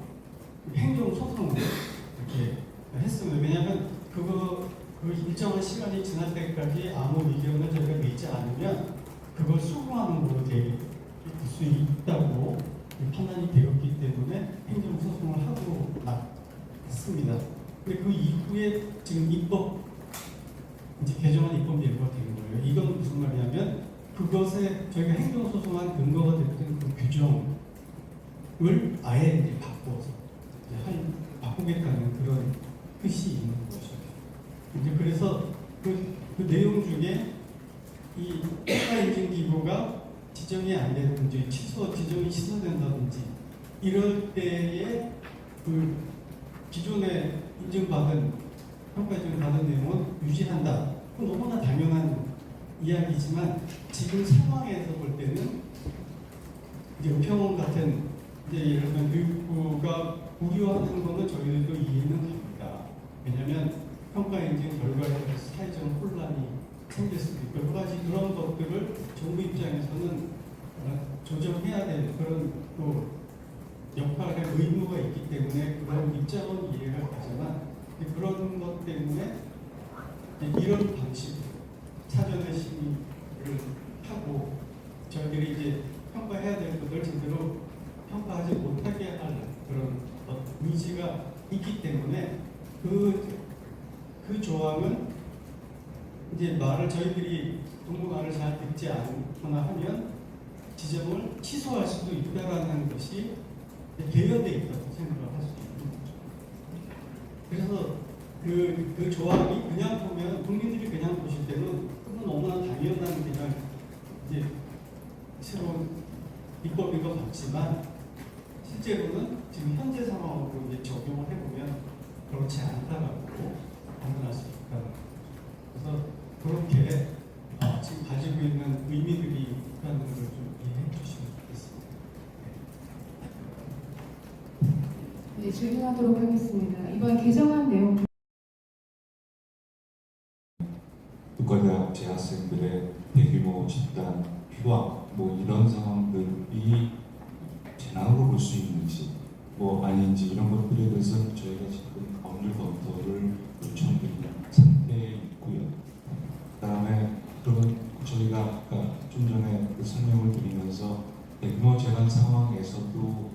행정소송을 이렇게 했습니다. 왜냐하면 그 일정한 시간이 지날 때까지 아무 의견을 저희가 내지 않으면 그걸 수긍하는 걸로 될 수 있다고 판단이 되었기 때문에 행정소송을 하고 났습니다. 근데 그 이후에 지금 이제 개정안 입법 예고가 된 거예요. 이건 무슨 말이냐면 그것에 저희가 행정소송한 근거가 됐던 그 규정을 아예 이제 바꿔서 바꾸겠다는 그런 뜻이 있는 것이죠. 이제 그래서 그 내용 중에 이 평가인증기구가 지정이 안 되든지 지정이 취소된다든지 이럴 때에 그 기존에 평가인증을 받은 내용은 유지한다. 그건 너무나 당연한 이야기지만 지금 상황에서 볼 때는 이제 의평원 같은 이제 예를 들면 교육부가 우려하는 거는 저희들도 이해는 갑니다. 왜냐하면 평가인증 결과에 사회적 혼란이 생길 수도 있고 여러 가지 그런 것들을 정부 입장에서는 조정해야 될 그런 또 역할의 의무가 있기 때문에 그런 입장은 이해가 가지만 그런 것 때문에 이런 방식으로 사전에 심의를 하고 저희들이 이제 평가해야 될 것을 제대로 평가하지 못하게 할 그런 의지가 있기 때문에 그 조항은 이제 말을 저희들이 동문화를 잘 듣지 않거나 하면 지정을 취소할 수도 있다라는 것이 개연되어 있다고 생각을 할 수 있는 거죠. 그래서 그 조항이 그냥 보면 국민들이 그냥 보실 때는 그건 너무나 당연한 그냥 이제 새로운 입법인 것 같지만 실제로는 지금 현재 상황으로 이제 적용을 해보면 그렇지 않다라고 판단할 수 있다. 그래서 그렇게 라는 걸 좀 이해해 주시면 좋겠습니다. 네, 질문하도록 하겠습니다. 이번 개정안 내용 국가대학 재학생들의 대규모 집단 휴학 뭐 이런 상황들이 재난으로 볼 수 있는지 뭐 아닌지 이런 것들에 대해서는 저희가 지금 법률 검토를 요청드리는 상태에 있고요. 그다음에 그러면 저희가 아까 좀 전에 그 설명을 드리면서 대규모 재난 상황에서도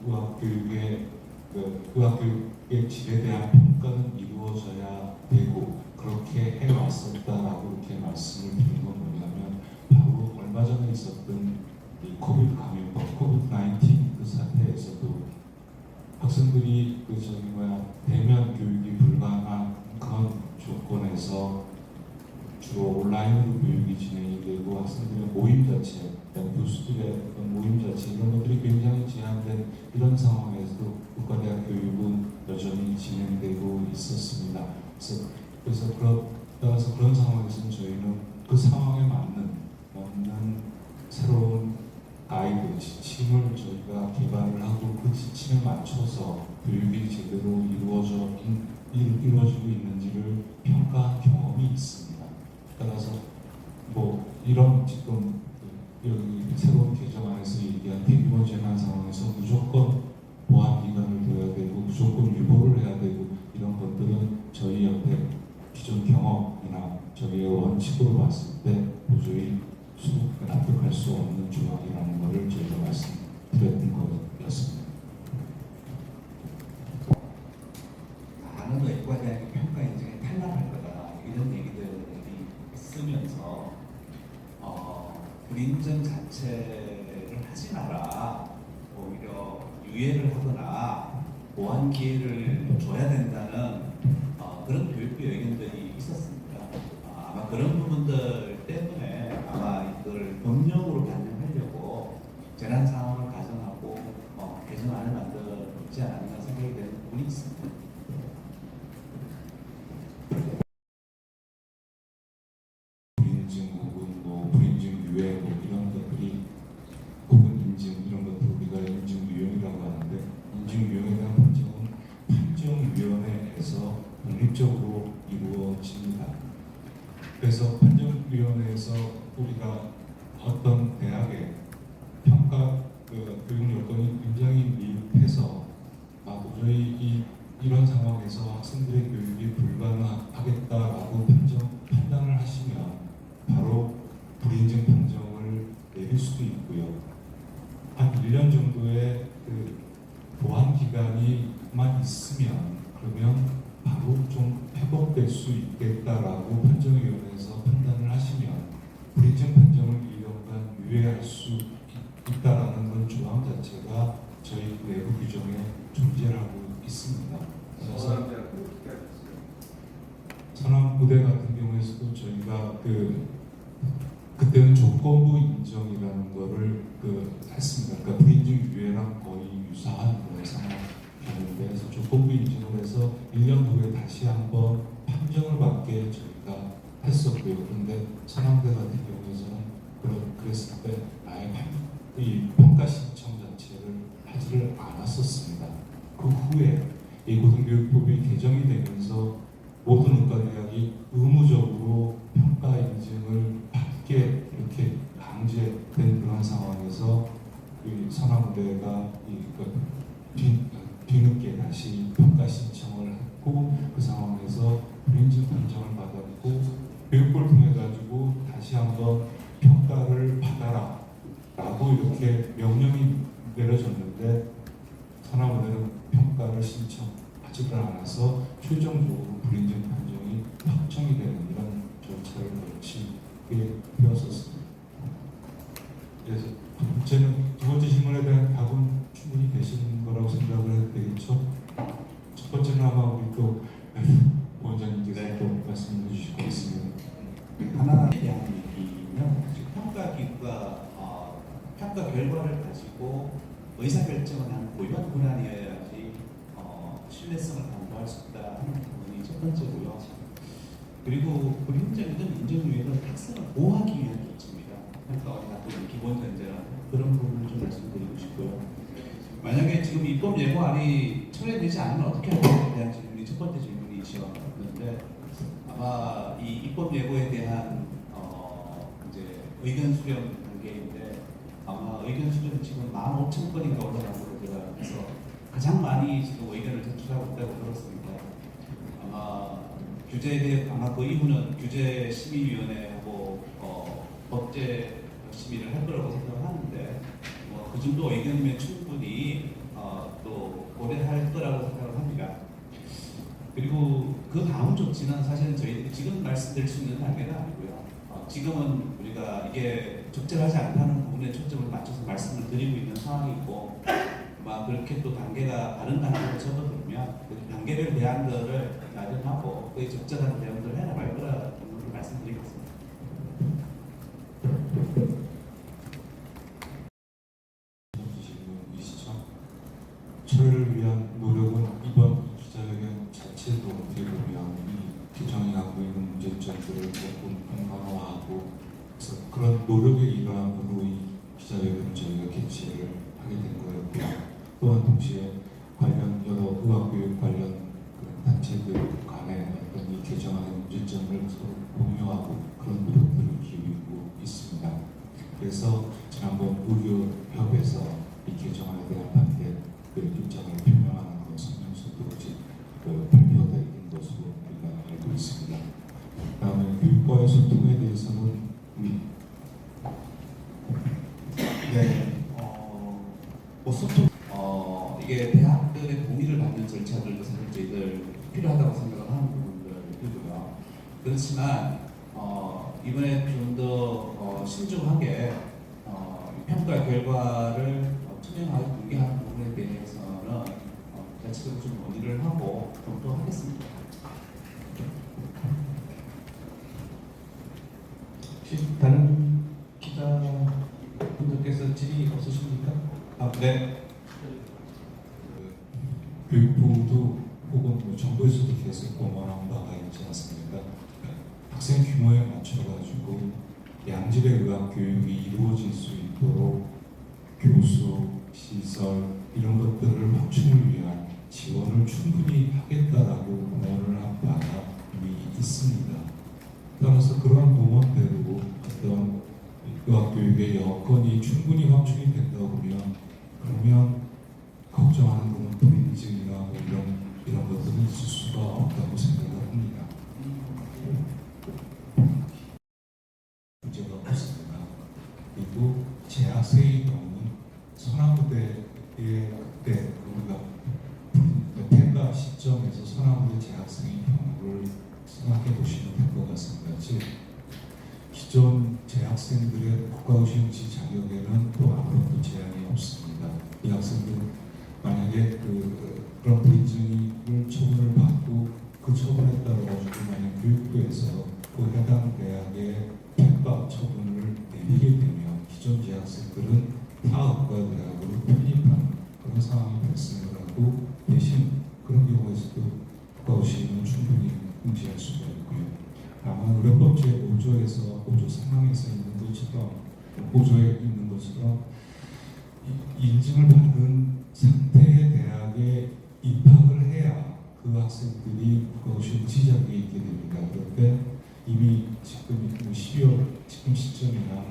의학교육의 질에 대한 평가는 이루어져야 되고 그렇게 해왔었다라고 이렇게 말씀을 드린 건 뭐냐면 바로 얼마 전에 있었던 이 코비드 감염병, 코비드-19 그 사태에서도 학생들이 대면 교육이 불가능한 그런 조건에서 주로 온라인으로 교육이 진행이 되고 학생들의 모임 자체, 교수들의 어떤 모임 자체 이런 것들이 굉장히 제한된 이런 상황에서도 국가대학 교육은 여전히 진행되고 있었습니다. 그래서 따라서 그런 상황에서는 저희는 그 상황에 맞는 새로운 가이드, 지침을 저희가 개발을 하고 그 지침에 맞춰서 교육이 제대로 이루어지고 있는지를 평가한 경험이 있습니다. 따라서 뭐 이런 지금 여기 새로운 개정안에서 얘기한 대규모 재난 상황에서 무조건 보안 기간을 둬야 되고 무조건 유보를 해야 되고 이런 것들은 저희 옆에 기존 경험이나 저희의 원칙으로 봤을 때 도저히 납득할 수 없는 조항이라는 것을 저희가 말씀드렸던 거였습니다. 많은 의과대학의 평가 인증에 탈락할 거다 이런 얘기들이 있으면서 불인증 자체를 하지 마라 오히려 유예를 하거나 보완 기회를 줘야 된다는 그런 교육부 의견들이 있었습니다. 아마 그런 부분들 때문에 아마 이걸 법령으로 반영하려고 재난 상황을 가정하고 개정안을 만들지 않았나 생각이 되는 부분이 있습니다. 불인증 혹은 뭐 불인증 유예 뭐 이런 것들이 혹은 인증 이런 것들 우리가 인증 유형이라고 하는데 인증 유형에 대한 판정은 판정위원회에서 독립적으로 이루어집니다. 그래서 판정위원회에서 우리가 어떤 대학의 평가 교육 여건이 굉장히 미흡해서 도저히 이런 상황에서 학생들의 교육이 불가능하겠다라고 판단을 하시면 바로 불인증 판정을 내릴 수도 있고요. 한 1년 정도의 그 보완 기간이만 있으면 그러면 바로 좀 회복될 수 있겠다라고 판정위원회에서 판단을 하시면 불인증 판정을 1년간 유예할 수 있다라는 건 조항 자체가 저희 내부 규정에 존재하고 있습니다. 그래서 천안부대 같은 경우에서도 저희가 그때는 조건부 인정이라는 거를 했습니다. 그러니까 불인증 유예랑 거의 유사한 그런 상황이었는데 그래서 조건부 인정을 해서 1년 후에 다시 한번 판정을 받게 저희가 했었고요. 그런데 천안부대 같은 경우에서는 그랬을 때 아예 이 평가 신청 자체를 하지를 않았었습니다. 그 후에 이 고등교육법이 개정이 되면서 모든 의과대학이 의무적으로 평가 인증을 받게 이렇게 강제된 그런 상황에서 선화부대가 뒤늦게 다시 평가 신청을 했고 그 상황에서 불인증 판정을 받았고 교육부를 통해 가지고 다시 한번 평가를 받아라 라고 이렇게 명령이 내려졌는데 선화부대는 평가를 신청하지를 않아서 최종적으로 불인증 판정이 확정이 되는 이런 절차를 거치게 되었었습니다. 그래서 두 번째 질문에 대한 답은 충분히 되시는 거라고 생각을 해도 되겠죠? 첫 번째는 아마 우리 또 원장님께서 또 말씀해 주실 것 같습니다. 하나에 대한 얘기는 평가기구가 평가 결과를 가지고 의사결정을 하는 고유한 권한이어야지 신뢰성을 담보할 수 있다 하는 부분이 첫 번째고요. 그리고 불인정이든 인정유예든 학생을 보호하기 위한 조치입니다. 평가원이 갖고 있는 기본 전제는 그런 부분을 좀 말씀드리고 싶고요. 만약에 지금 입법 예고안이 철회되지 않으면 어떻게 할까에 대한 질문이 첫 번째 질문이셨는데 아마 이 입법 예고에 대한 이제 의견 수렴 단계인데 아마 의견 수렴이 지금 15,000건인가 올라가고 들어가서 가장 많이 지금 의견을 제출하고 있다고 들었습니다. 아마 규제에 대해 아마 그 이후는 규제 심의위원회하고 법제 심의를 할 거라고 생각을 하는데 그 정도 의견이면 충분히 또 고려할 거라고 생각을 합니다. 그리고 그 다음 조치는 사실은 저희들이 지금 말씀드릴 수 있는 단계는 아니고요. 지금은 우리가 이게 적절하지 않다는 부분에 초점을 맞춰서 말씀을 드리고 있는 상황이고 아마 그렇게 또 단계가 다른 단계로 접어들면 그 단계별 대안들을 마련하고 그에 적절한 대응들을 해나갈 거라는 걸 말씀드리겠습니다. 질문이시죠? 철회를 위한 노력은 이번 기자회견 자체도 어떻게 보면 이 규정이 갖고 있는 문제점들을 조금 평가화하고 그런 노력의 일환으로 이 기자회견을 저희가 개최를 하게 된 거였고요. 또한 동시에 관련 여러 의학교육 관련 단체들 간의 어떤 이 개정안의 문제점을 서로 공유하고 그런 노력들을 기울이고 있습니다. 그래서 지난번 의료협에서 이 개정안에 대한 반대 입장을 표명하는 그런 성명서도 발표된 것으로 우리가 알고 있습니다. 그다음에 교육과의 소통에 대해서는 소통 이게 대학들의 동의를 받는 절차들도 사실 저희들 필요하다고 생각을 하는 부분들이고요. 그렇지만 이번에 좀 더 신중하게 평가 결과를 투명하게 공개하는 부분에 대해서는 자체적으로 좀 논의를 하고 검토하겠습니다. 혹시 다른 기자분들께서 질의 없으십니까? 네. 교육부도 혹은 정부에서도 계속 공언한 바가 있지 않습니까? 학생 규모에 맞춰가지고 양질의 의학 교육이 이루어질 수 있도록 교수, 시설 이런 것들을 확충을 위한 지원을 충분히 하겠다라고 공언을 한 바가 이미 있습니다. 따라서 그러한 공언대로 어떤 의학 교육의 여건이 충분히 확충이 된다 보면 그러면 걱정하는 부분 불인증이나 뭐 이런 것들은 있을 수가 없다고 생각을 합니다. 문제가 없습니다. 그리고 재학생의 경우는 서남부대의 그때 우리가 평가 시점에서 서남부대 재학생의 경우를 생각해 보시면 될 것 같습니다. 즉 기존 재학생들의 국가고시용지 자격에는 또 아무런 제한이 없습니다. 이 학생들은 만약에 그런 불인증을 처분을 받고 그 처분에 따라 가지고 만약 교육부에서 그 해당 대학의 평가 처분을 내리게 되면 기존 재학생들은 타 의과대학으로 편입하는 그런 상황이 발생을 하고 대신 그런 경우에서도 국가고시는 충분히 응시할 수가 있고요. 다만 의료법 제5조에서 5조 3항에서 있는 것처럼 5조에 있는 것처럼 인증을 받은 상태의 대학에 입학을 해야 그 학생들이 국가고시 지자격이 있게 됩니다. 그런데 이미 지금 12월 지금 시점이나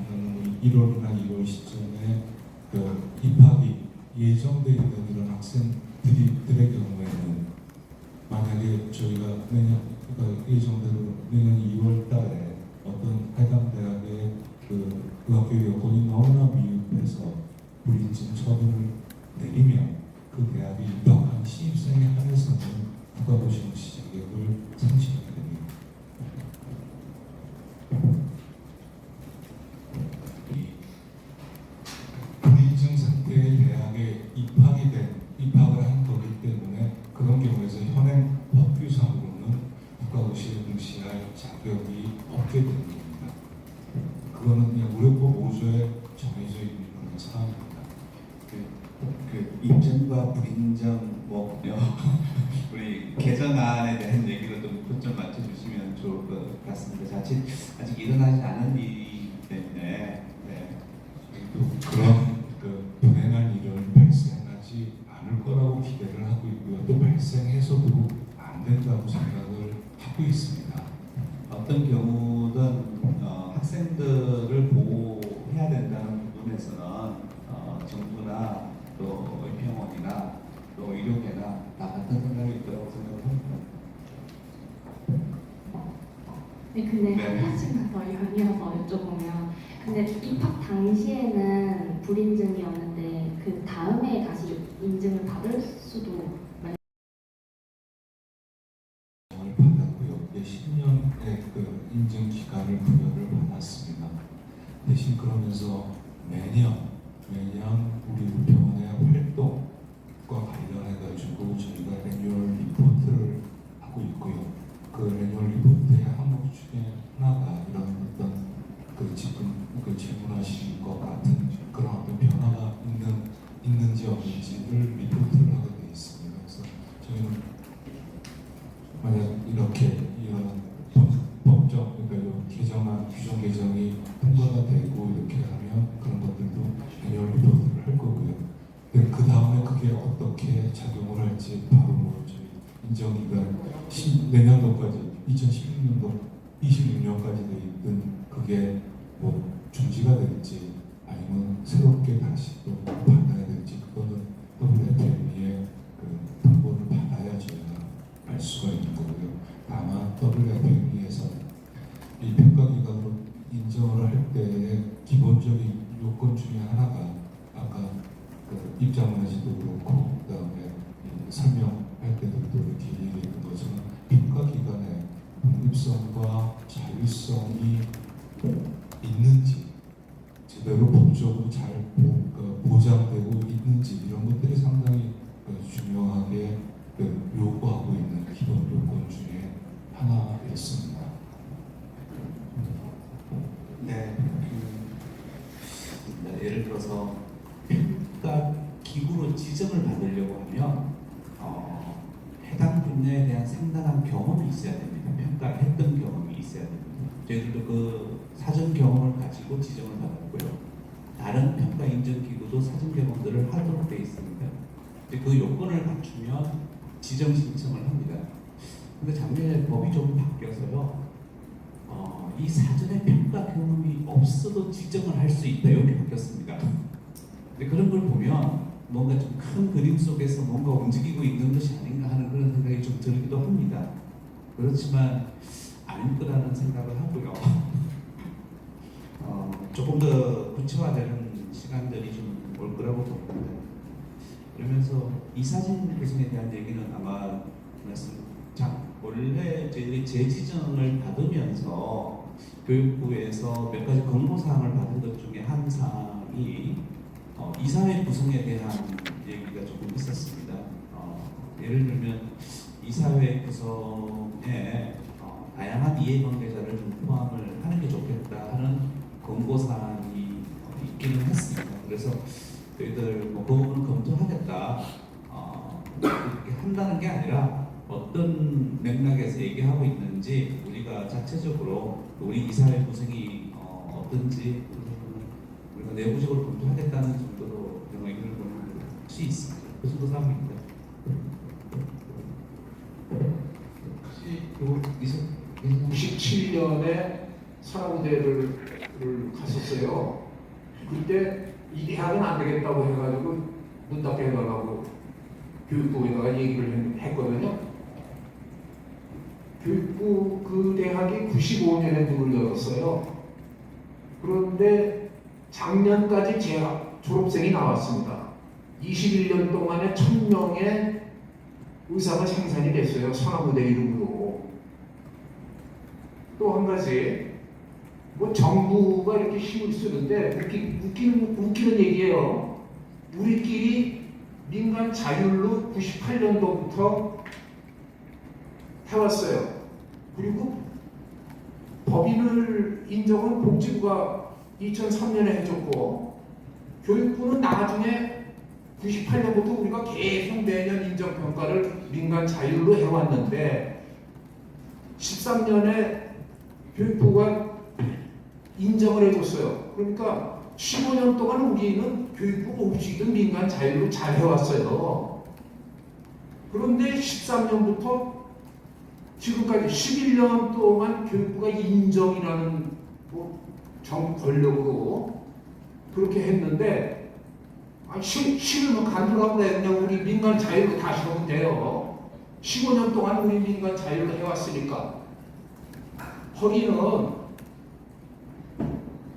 1월이나 2월 시점에 그 입학이 예정되어 있는 이런 학생들의 경우에는 만약에 저희가 내년 예정대로 내년 2월 달에 어떤 해당 대학의 그 의학교육 여건이 너무나 미흡해서 불인증 처분을 내리면 그 대학에 입학한 신입생에 한해서는 국가고시용지 자격을 상실하게 됩니다. 불인증 상태의 대학에 입학을 한 거기 때문에 그런 경우에서 현행 법규상으로는 국가고시에 응시할 자격이 없게 되는 겁니다. 그거는 그냥 의료법 5조에 정해져 있는 그런 사항입니다. 그 인증과 불인증 우리 개정안에 대한 얘기로 좀 초점 맞춰주시면 좋을 것 같습니다. 자칫 아직 일어나지 않은 일이기 때문에 또 그런 그 불행한 일은 발생하지 않을 거라고 기대를 하고 있고요. 또 발생해서도 안 된다고 생각을 하고 있습니다. 어떤 경우든 학생들을 보호해야 된다는 부분에서는 정부나 또 의평원이나 또 의료계나 다 같은 생각이 있다고 생각합니다. 네, 근데 네. 한 가지만 더 연이어서 여쭤보면, 근데 입학 당시에는 불인증이었는데 그 다음에 다시 인증을 받을 수도 을 받았고요. 이제 10년의 그 인증 기간을 부여를 받았습니다. 대신 그러면서 매년 우리 우병원의 활동과 관련해가지고 저희가 매뉴얼 리포트를 하고 있고요. 그 매뉴얼 리포트의 항목 중에 하나가 이런 어떤 그 지금 그 질문하신 것 같은 그런 어떤 변화가 있는지 없는지를 리포트를 하게 되어 있습니다. 그래서 저희는 만약 이렇게 이런 법적 그러니까 요 개정안 규정 개정이 통과가 되고 이렇게 하면 그런 것들도 매뉴얼 리포트를 할 거고요. 그 다음에 그게 어떻게 작용을 할지 바로 뭐 저희 인정기간 내년도까지 2016년도 26년까지 돼 있든 그게 뭐 중지가 될지 아니면 새롭게 다시 또 받아야 될지 그거는 WFM의 그 통보를 받아야 저희가 알 수가 있는 거고요. 다만 WFM에서 이 평가기관으로 인정을 할 때의 기본적인 요건 중에 하나가 아까 그 입장문에서도 그렇고 그다음에 설명할 때도 또 이렇게 얘기했던 것처럼 평가기관의 독립성과 자율성이 있는지 제대로 법적으로 잘 보장되고 있는지 이런 것들이 상당히 중요하게 요구하고 있는 기본 요건 중에 하나였습니다. 네. 예를 들어서 평가 기구로 지정을 받으려고 하면 해당 분야에 대한 상당한 경험이 있어야 됩니다. 평가를 했던 경험이 있어야 됩니다. 저희들도 그 사전 경험을 가지고 지정을 받았고요. 다른 평가 인증 기구도 사전 경험들을 하도록 되어 있습니다. 그 요건을 갖추면 지정 신청을 합니다. 근데 작년에 법이 좀 바뀌어서요. 이 사전에 평가 경험이 없어도 지정을 할 수 있다 이렇게 바뀌었습니다. 근데 그런 걸 보면 뭔가 좀 큰 그림 속에서 뭔가 움직이고 있는 것이 아닌가 하는 그런 생각이 좀 들기도 합니다. 그렇지만 아닐 거라는 생각을 하고요. 조금 더 구체화되는 시간들이 좀 올 거라고 봅니다. 그러면서 이 사진 구성에 대한 얘기는 아마 원래 저희들이 재지정을 받으면서 교육부에서 몇 가지 권고사항을 받은 것 중에 한 사항이 이사회 구성에 대한 얘기가 조금 있었습니다. 예를 들면 이사회 구성에 다양한 이해관계자를 좀 포함을 하는 게 좋겠다 하는 권고사항이 있기는 했습니다. 그래서 저희들 그 부분은 검토하겠다 이렇게 한다는 게 아니라 어떤 맥락에서 얘기하고 있는지 우리가 자체적으로 우리 이사회 구성이 어떤지 우리가 내부적으로 검토하겠다는 정도로 의견을 보는 것이 있습니다. 그 정도 상황입니다. 혹시 97년에 산하부대를 갔었어요. 그때 이 대학은 안 되겠다고 해가지고 문 닫게 해달라고 교육부에다가 얘기를 했거든요. 교육부 그 대학이 95년에 문을 열었어요. 그런데 작년까지 재학 졸업생이 나왔습니다. 21년 동안에 1000명의 의사가 생산이 됐어요. 산하부대 이름으로. 또 한 가지, 뭐 정부가 이렇게 힘을 쓰는데 웃기는 얘기예요. 우리끼리 민간 자율로 98년도부터 해왔어요. 그리고 법인을 인정은 복지부가 2003년에 해줬고 교육부는 나중에 98년부터 우리가 계속 매년 인정평가를 민간 자율로 해왔는데 13년에 교육부가 인정을 해줬어요. 그러니까 15년 동안 우리는 교육부 없이도 민간 자율로 잘 해왔어요. 그런데 13년부터 지금까지 11년 동안 교육부가 인정이라는 정 권력으로 그렇게 했는데 싫으면 간두라고 그래. 그냥 우리 민간 자율로 다시 하면 돼요. 15년 동안 우리 민간 자율로 해왔으니까. 거기는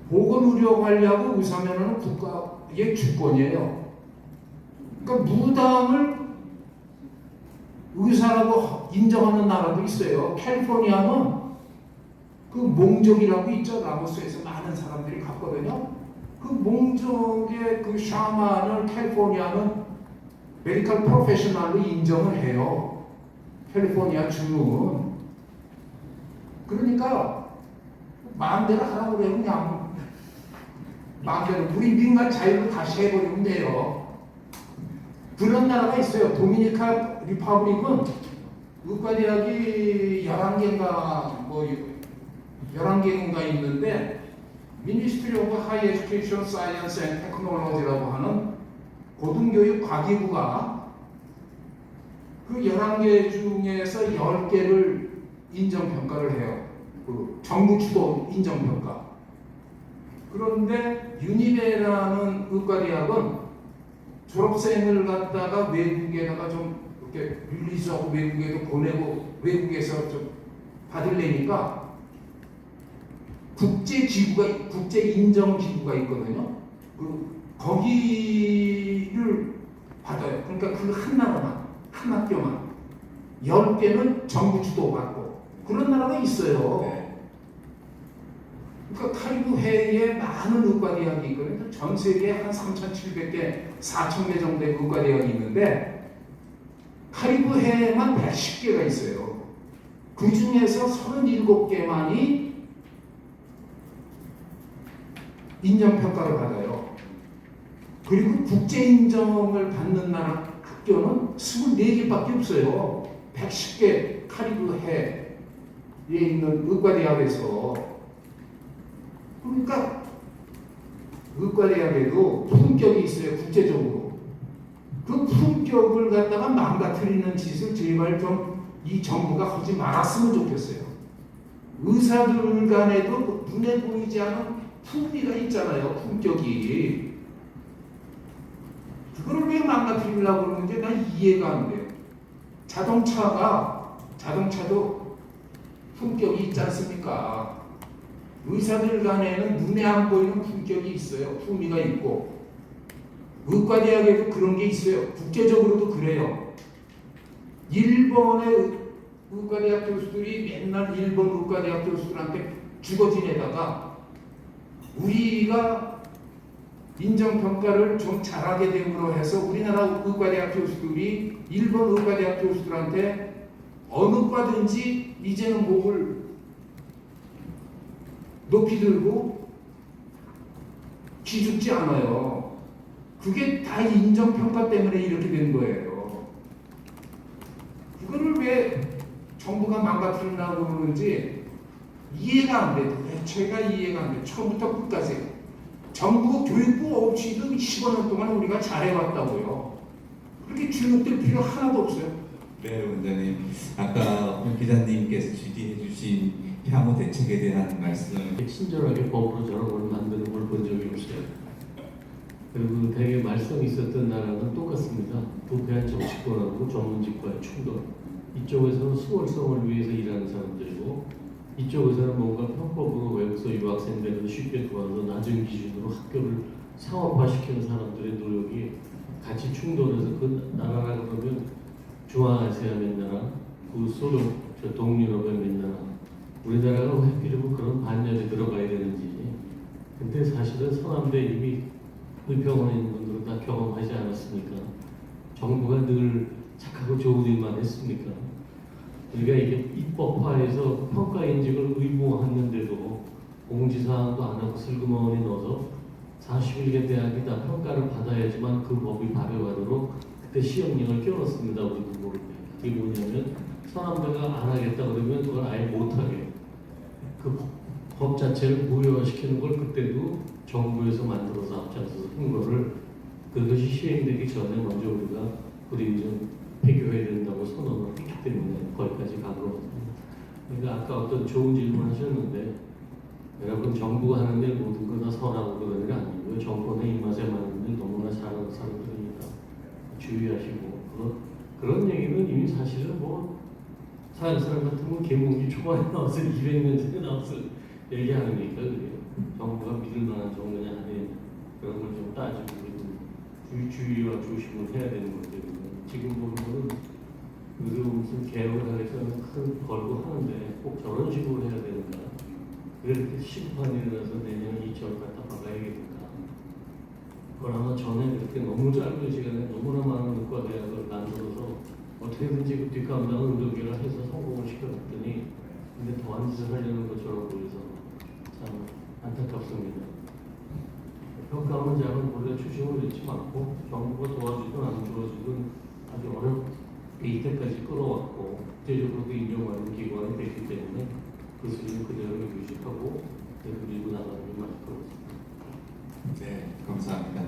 보건의료관리하고 의사면허는 국가의 주권이에요. 그러니까 무당을 의사라고 인정하는 나라도 있어요. 캘리포니아는 그 몽족이라고 있죠. 라모스에서 많은 사람들이 갔거든요. 그 몽족의 그 샤만을 캘리포니아는 메디컬 프로페셔널로 인정을 해요. 캘리포니아 주는. 그러니까 마음대로 하라고 그래요. 그냥 마음대로 우리 민간 자율로 다시 해버리면 돼요. 그런 나라가 있어요. 도미니카 리퍼블릭은 의과대학이 11개인가 11개인가 있는데 미니스트리 오브 하이 에듀케이션 사이언스 앤 테크놀로지라고 하는 고등교육 과기부가 그 11개 중에서 10개를 인정평가를 해요. 그 정부 주도 인정평가. 그런데 유니베라는 의과대학은 졸업생을 갖다가 외국에다가 좀 이렇게 릴리즈하고 외국에도 보내고 외국에서 좀 받으려니까 국제 인정 기구가 있거든요. 거기를 받아요. 그러니까 그 한 나라만, 한 학교만 10개는 정부 주도 받고 그런 나라가 있어요. 그러니까 카리브 해에 많은 의과대학이 있거든요. 전 세계에 한 3,700개, 4,000개 정도의 의과대학이 있는데 카리브 해에만 110개가 있어요. 그 중에서 37개만이 인정평가를 받아요. 그리고 국제인정을 받는 나라 학교는 24개밖에 없어요. 110개 카리브 해에 있는 의과대학에서. 그러니까 의과대학에도 품격이 있어요. 국제적으로. 그 품격을 갖다가 망가뜨리는 짓을 제발 좀 이 정부가 하지 말았으면 좋겠어요. 의사들 간에도 눈에 보이지 않은 품위가 있잖아요. 품격이. 그걸 왜 망가뜨리려고 그러는지 난 이해가 안 돼요. 자동차도 품격이 있지 않습니까? 의사들 간에는 눈에 안 보이는 품격이 있어요. 품위가 있고. 의과대학에도 그런 게 있어요. 국제적으로도 그래요. 일본의 의과대학 교수들이 맨날 일본 의과대학 교수들한테 죽어 지내다가 우리가 인정평가를 좀 잘하게 됨으로 해서 우리나라 의과대학 교수들이 일본 의과대학 교수들한테 어느 과든지 이제는 목을 높이 들고 기죽지 않아요. 그게 다 인정평가 때문에 이렇게 된 거예요. 그거를 왜 정부가 망가뜨리려고 그러는지 이해가 안 돼. 대체가 이해가 안 돼. 처음부터 끝까지. 정부 교육부 없이도 15년 동안 우리가 잘해왔다고요. 그렇게 주눅들 필요 하나도 없어요. 네, 원장님. 아까 홍 기자님께서 질의해 주신 향후 대책에 대한 말씀. 친절하게 법으로 저런 걸 만드는 걸 본 적이 없어요. 그리고 되게 말썽이 있었던 나라는 똑같습니다. 부패한 정치권하고 전문직과의 충돌. 이쪽에서는 수월성을 위해서 일하는 사람들이고 이쪽에서는 뭔가 편법으로 외국서 유학생들을 쉽게 도와서 낮은 기준으로 학교를 상업화시키는 사람들의 노력이 같이 충돌해서 그 나라라 그러면 중앙아시아 몇 나라, 그 소련, 저 동유럽의 몇 나라, 우리나라가 왜 필요고 그런 반열에 들어가야 되는지. 근데 사실은 서남대 이미 의병원에 있는 분들은 다 경험하지 않았습니까? 정부가 늘 착하고 좋은 일만 했습니까? 우리가 이게 입법화해서 평가 인증을 의무화했는데도 공지사항도 안 하고 슬그머니 넣어서 41개 대학이 다 평가를 받아야지만 그 법이 발효하도록 그때 시험령을 껴넣습니다. 우리 국고를. 그게 뭐냐면 서남대가 안 하겠다 그러면 그걸 아예 못하게 그 법 자체 자체를 무효화시키는 걸 그때도 정부에서 만들어서 앞장서서 한 거를 그것이 시행되기 전에 먼저 우리가 불인증 폐교해야 된다고 선언을 했기 때문에 거기까지 간 거거든요. 그러니까 아까 어떤 좋은 질문 하셨는데 여러분 정부가 하는 일 모든 거 다 선하고 그런 일 아니고요. 정권의 입맛에 맞는 일 너무나 잘하는 사람들이니까 주의하시고 그런 얘기는 이미 사실은 뭐 사는 사람 같으면 개몽기 초반에 나와서 200년 전에 나와서 얘기하니까 그래요. 정부가 믿을 만한 정부냐 아니냐 그런 걸 좀 따지고 주의와 조심을 해야 되는 문제거든요. 지금 보는 거는 무슨 개혁을 하겠다는 큰 걸고 하는데 꼭 저런 식으로 해야 되는가? 왜 이렇게 심판이 일어나서 내년 2천 갖다 박아야겠는가? 그러나 전에 그렇게 너무 짧은 시간에 너무나 많은 의과대학을 만들어서 어떻게든지 그 뒷감당을 의료계를 해서 성공을 시켜봤더니 근데 더한 짓을 하려는 것처럼 보여서 참 안타깝습니다. 평가원장은 원래 추심을 잃지 않고 정부가 도와주든 안 도와주든 아주 어렵게 이때까지 끌어왔고 국제적으로도 인정받는 기관이 됐기 때문에 그 수준 그대로 유지하고 그리고 나가는 게 맞을 것 같습니다. 네, 감사합니다.